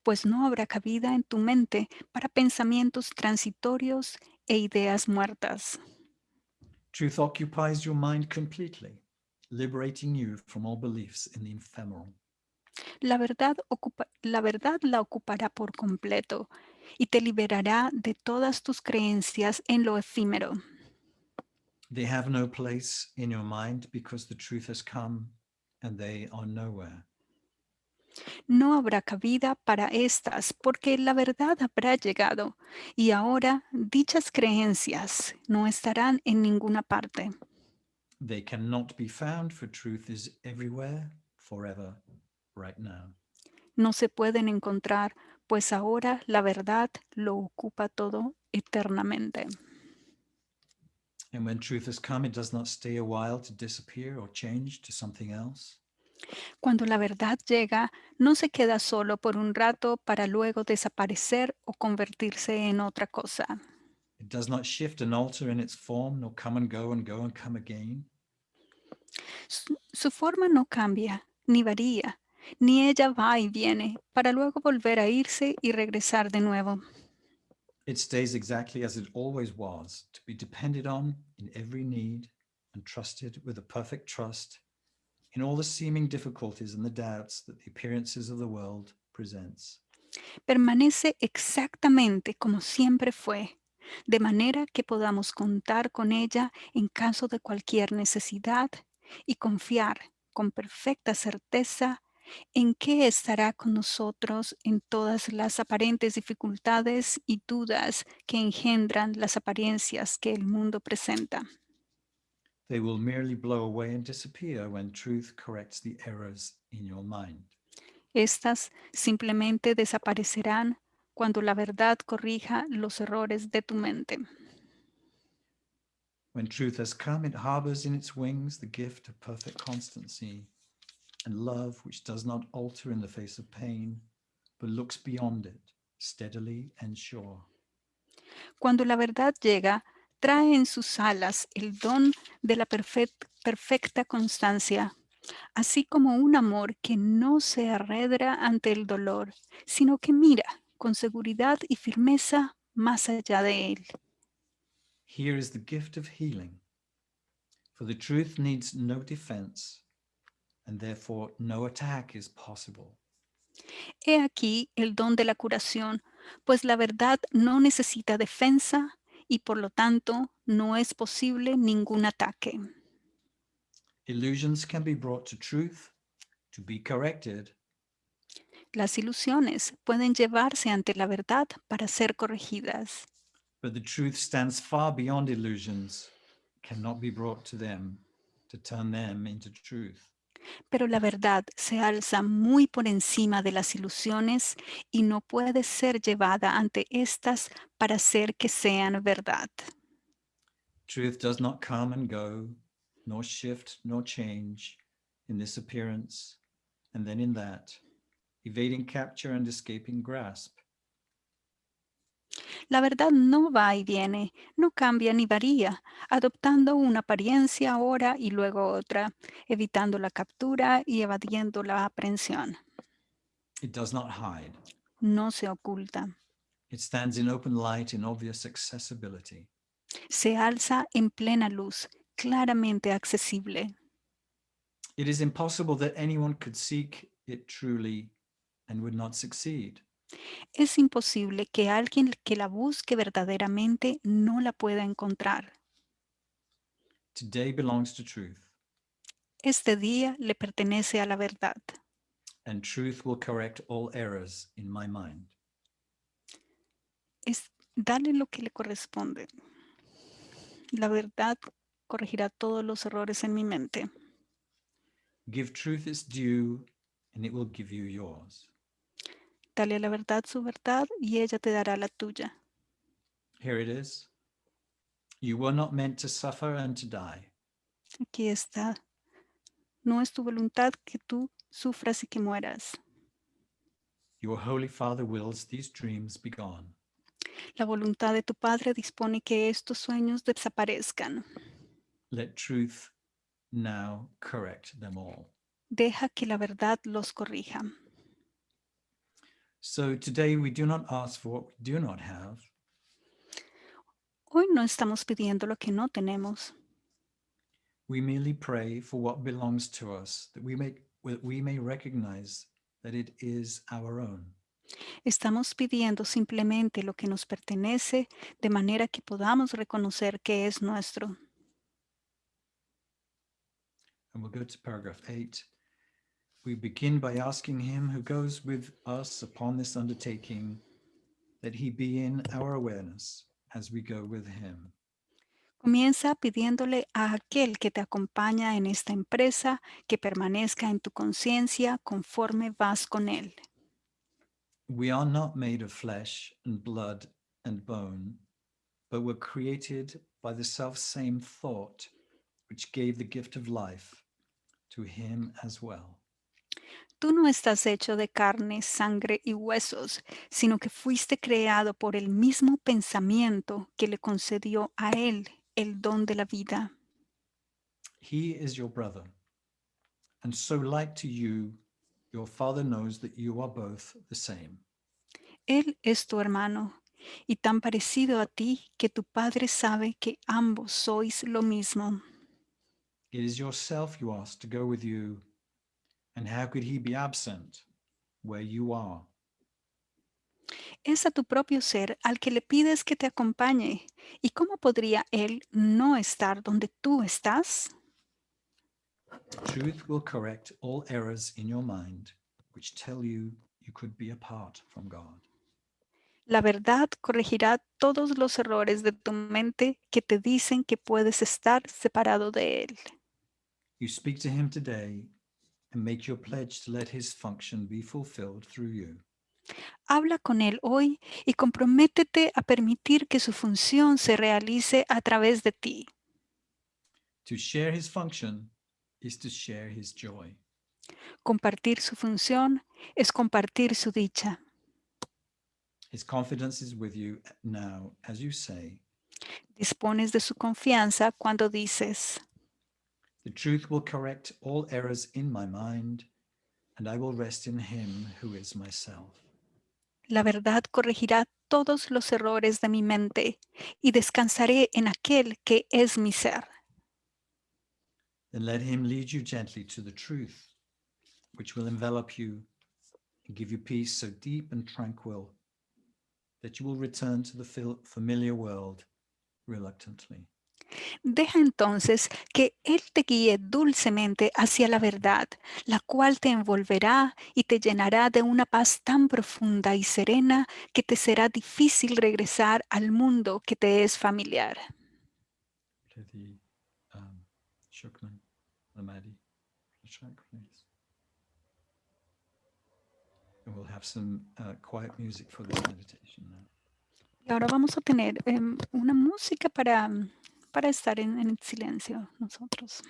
pues no habrá cabida en tu mente para pensamientos transitorios e ideas muertas. Truth occupies your mind completely, liberating you from all beliefs in the ephemeral. La verdad la ocupará por completo y te liberará de todas tus creencias en lo efímero. They have no place in your mind because the truth has come and they are nowhere. No habrá cabida para estas porque la verdad habrá llegado y ahora dichas creencias no estarán en ninguna parte. They cannot be found, for truth is everywhere, forever, right now. No se pueden encontrar, pues ahora la verdad lo ocupa todo eternamente. And when truth has come, it does not stay a while to disappear or change to something else. Cuando la verdad llega, no se queda solo por un rato para luego desaparecer o convertirse en otra cosa. It does not shift and alter in its form, nor come and go and go and come again. Su forma no cambia, ni varía, ni ella va y viene para luego volver a irse y regresar de nuevo. It stays exactly as it always was, to be depended on in every need and trusted with a perfect trust in all the seeming difficulties and the doubts that the appearances of the world presents. Permanece exactamente como siempre fue, de manera que podamos contar con ella en caso de cualquier necesidad y confiar con perfecta certeza en que estará con nosotros en todas las aparentes dificultades y dudas que engendran las apariencias que el mundo presenta. They will merely blow away and disappear when truth corrects the errors in your mind. Estas simplemente desaparecerán cuando la verdad corrija los errores de tu mente. When truth has come, it harbors in its wings the gift of perfect constancy and love, which does not alter in the face of pain, but looks beyond it, steadily and sure. Cuando la verdad llega, trae en sus alas el don de la perfecta constancia, así como un amor que no se arredra ante el dolor, sino que mira con seguridad y firmeza más allá de él. Here is the gift of healing, for the truth needs no defense, and therefore no attack is possible. He aquí el don de la curación, pues la verdad no necesita defensa y por lo tanto no es posible ningún ataque. Illusions can be brought to truth to be corrected, Las ilusiones pueden llevarse ante la verdad para ser corregidas, but the truth stands far beyond illusions, cannot be brought to them to turn them into truth. pero la verdad se alza muy por encima de las ilusiones y no puede ser llevada ante estas para hacer que sean verdad. Truth does not come and go, nor shift, nor change in this appearance and then in that, evading capture and escaping grasp. La verdad no va y viene, no cambia ni varía, adoptando una apariencia ahora y luego otra, evitando la captura y evadiendo la aprehensión. It does not hide. No se oculta. It stands in open light in obvious accessibility. Se alza en plena luz, claramente accesible. It is impossible that anyone could seek it truly and would not succeed. Es imposible que alguien que la busque verdaderamente no la pueda encontrar. Today belongs to truth, Este día le pertenece a la verdad. and truth will correct all errors in my mind. Dale lo que le corresponde. La verdad corregirá todos los errores en mi mente. Give truth its due, and it will give you yours. Dale a la verdad su verdad y ella te dará la tuya. Here it is. You were not meant to suffer and to die. Aquí está. No es tu voluntad que tú sufras y que mueras. Your Holy Father wills these dreams be gone. La voluntad de tu Padre dispone que estos sueños desaparezcan. Let truth now correct them all. Deja que la verdad los corrija. So today we do not ask for what we do not have. Hoy no estamos pidiendo lo que no tenemos. We merely pray for what belongs to us, that we may recognize that it is our own. Estamos pidiendo simplemente lo que nos pertenece de manera que podamos reconocer que es nuestro. And we'll go to paragraph 8. We begin by asking him who goes with us upon this undertaking that he be in our awareness as we go with him. Comienza pidiéndole a aquel que te acompaña en esta empresa que permanezca en tu conciencia conforme vas con él. We are not made of flesh and blood and bone, but were created by the self-same thought which gave the gift of life to him as well. Tú no estás hecho de carne, sangre y huesos, sino que fuiste creado por el mismo pensamiento que le concedió a él el don de la vida. He is your brother, and so like to you, your father knows that you are both the same. Él es tu hermano y tan parecido a ti que tu Padre sabe que ambos sois lo mismo. It is yourself you ask to go with you, and how could he be absent where you are? Es a tu propio ser al que le pides que te acompañe. ¿Y cómo podría Él no estar donde tú estás? Truth will correct all errors in your mind which tell you you could be apart from God. La verdad corregirá todos los errores de tu mente que te dicen que puedes estar separado de Él. You speak to him today and make your pledge to let his function be fulfilled through you. Habla con Él hoy y comprométete a permitir que su función se realice a través de ti. To share his function is to share his joy. Compartir su función es compartir su dicha. His confidence is with you now as you say, Dispones de su confianza cuando dices, the truth will correct all errors in my mind, and I will rest in him who is myself. la verdad corregirá todos los errores de mi mente y descansaré en aquel que es mi ser. Then let him lead you gently to the truth, which will envelop you and give you peace so deep and tranquil that you will return to the familiar world reluctantly. Deja entonces que Él te guíe dulcemente hacia la verdad, la cual te envolverá y te llenará de una paz tan profunda y serena que te será difícil regresar al mundo que te es familiar. To the Shukman, the Mahdi, the track, please. And we'll have some quiet music for this meditation now. Y ahora vamos a tener una música para estar en el silencio nosotros.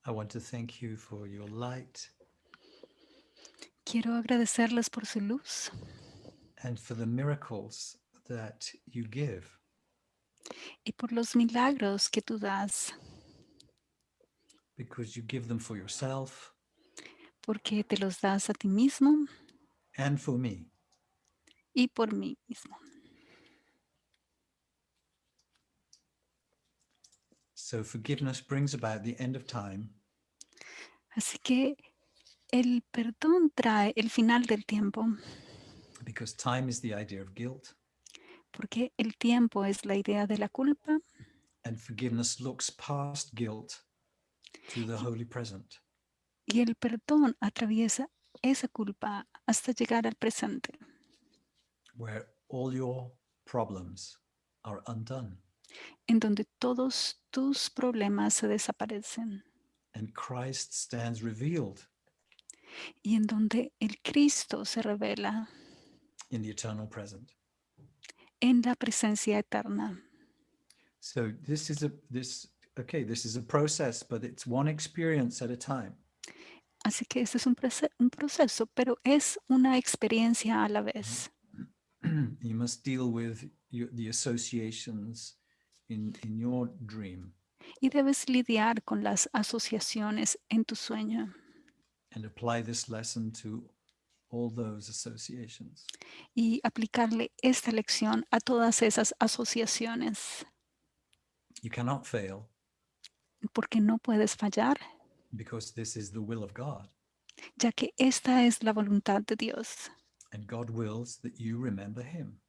I want to thank you for your light Quiero agradecerles por su luz and for the miracles that you give. y por los milagros que tú das, Because you give them for yourself porque te los das a ti mismo and for me. y por mí mismo. So forgiveness brings about the end of time Así que el perdón trae el final del tiempo, because time is the idea of guilt porque el tiempo es la idea de la culpa and forgiveness looks past guilt to the holy present. y el perdón atraviesa esa culpa hasta llegar al presente, Where all your problems are undone en donde todos tus problemas se desaparecen and Christ stands revealed y en donde el Cristo se revela in the eternal present. en la presencia eterna. So this is a process, but it's one experience at a time. Así que este es un proceso, pero es una experiencia a la vez. You must deal with the associations in your dream Y debes lidiar con las asociaciones en tu sueño and apply this lesson to all those associations. y aplicarle esta lección a todas esas asociaciones, You cannot fail porque no puedes fallar, because this is the will of God, ya que esta es la voluntad de Dios. and God wills that you remember him.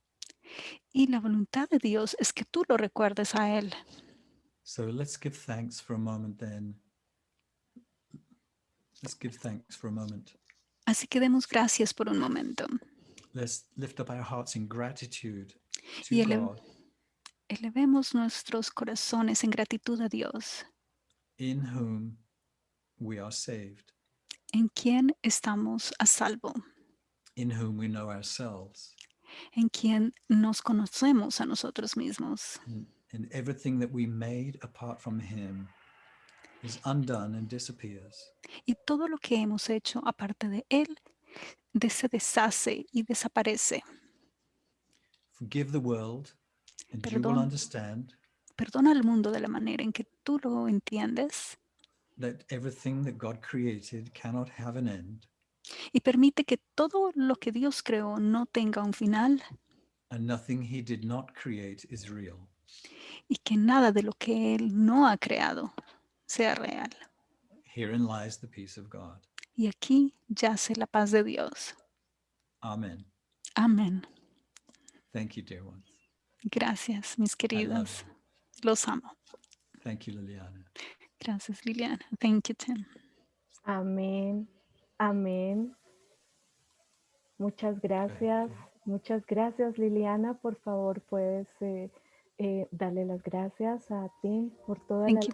Y la voluntad de Dios es que tú lo recuerdes a Él. So let's give thanks for a moment then. Let's give thanks for a moment. Así que demos gracias por un momento Let's lift up our hearts in gratitude to y God, elevemos nuestros corazones en gratitud a Dios, in whom we are saved, en quien estamos a salvo, in whom we know ourselves, en quien nos conocemos a nosotros mismos. and everything that we made apart from him is undone and disappears. Y todo lo que hemos hecho aparte de Él se deshace y desaparece. Forgive the world, and you will Perdón, understand perdona al mundo de la manera en que tú lo entiendes that everything that God created cannot have an end, y permite que todo lo que Dios creó no tenga un final and nothing he did not create is real. y que nada de lo que Él no ha creado sea real. Herein lies the peace of God. Y aquí yace la paz de Dios. Amen. Amén. Thank you, dear ones. Gracias, mis I love queridos. you. Los amo. Thank you, Liliana. Gracias, Liliana. Thank you, Tim. Amén. Amén. Muchas gracias. Muchas gracias, Liliana. Por favor, puedes darle las gracias a Tim por toda Thank la you.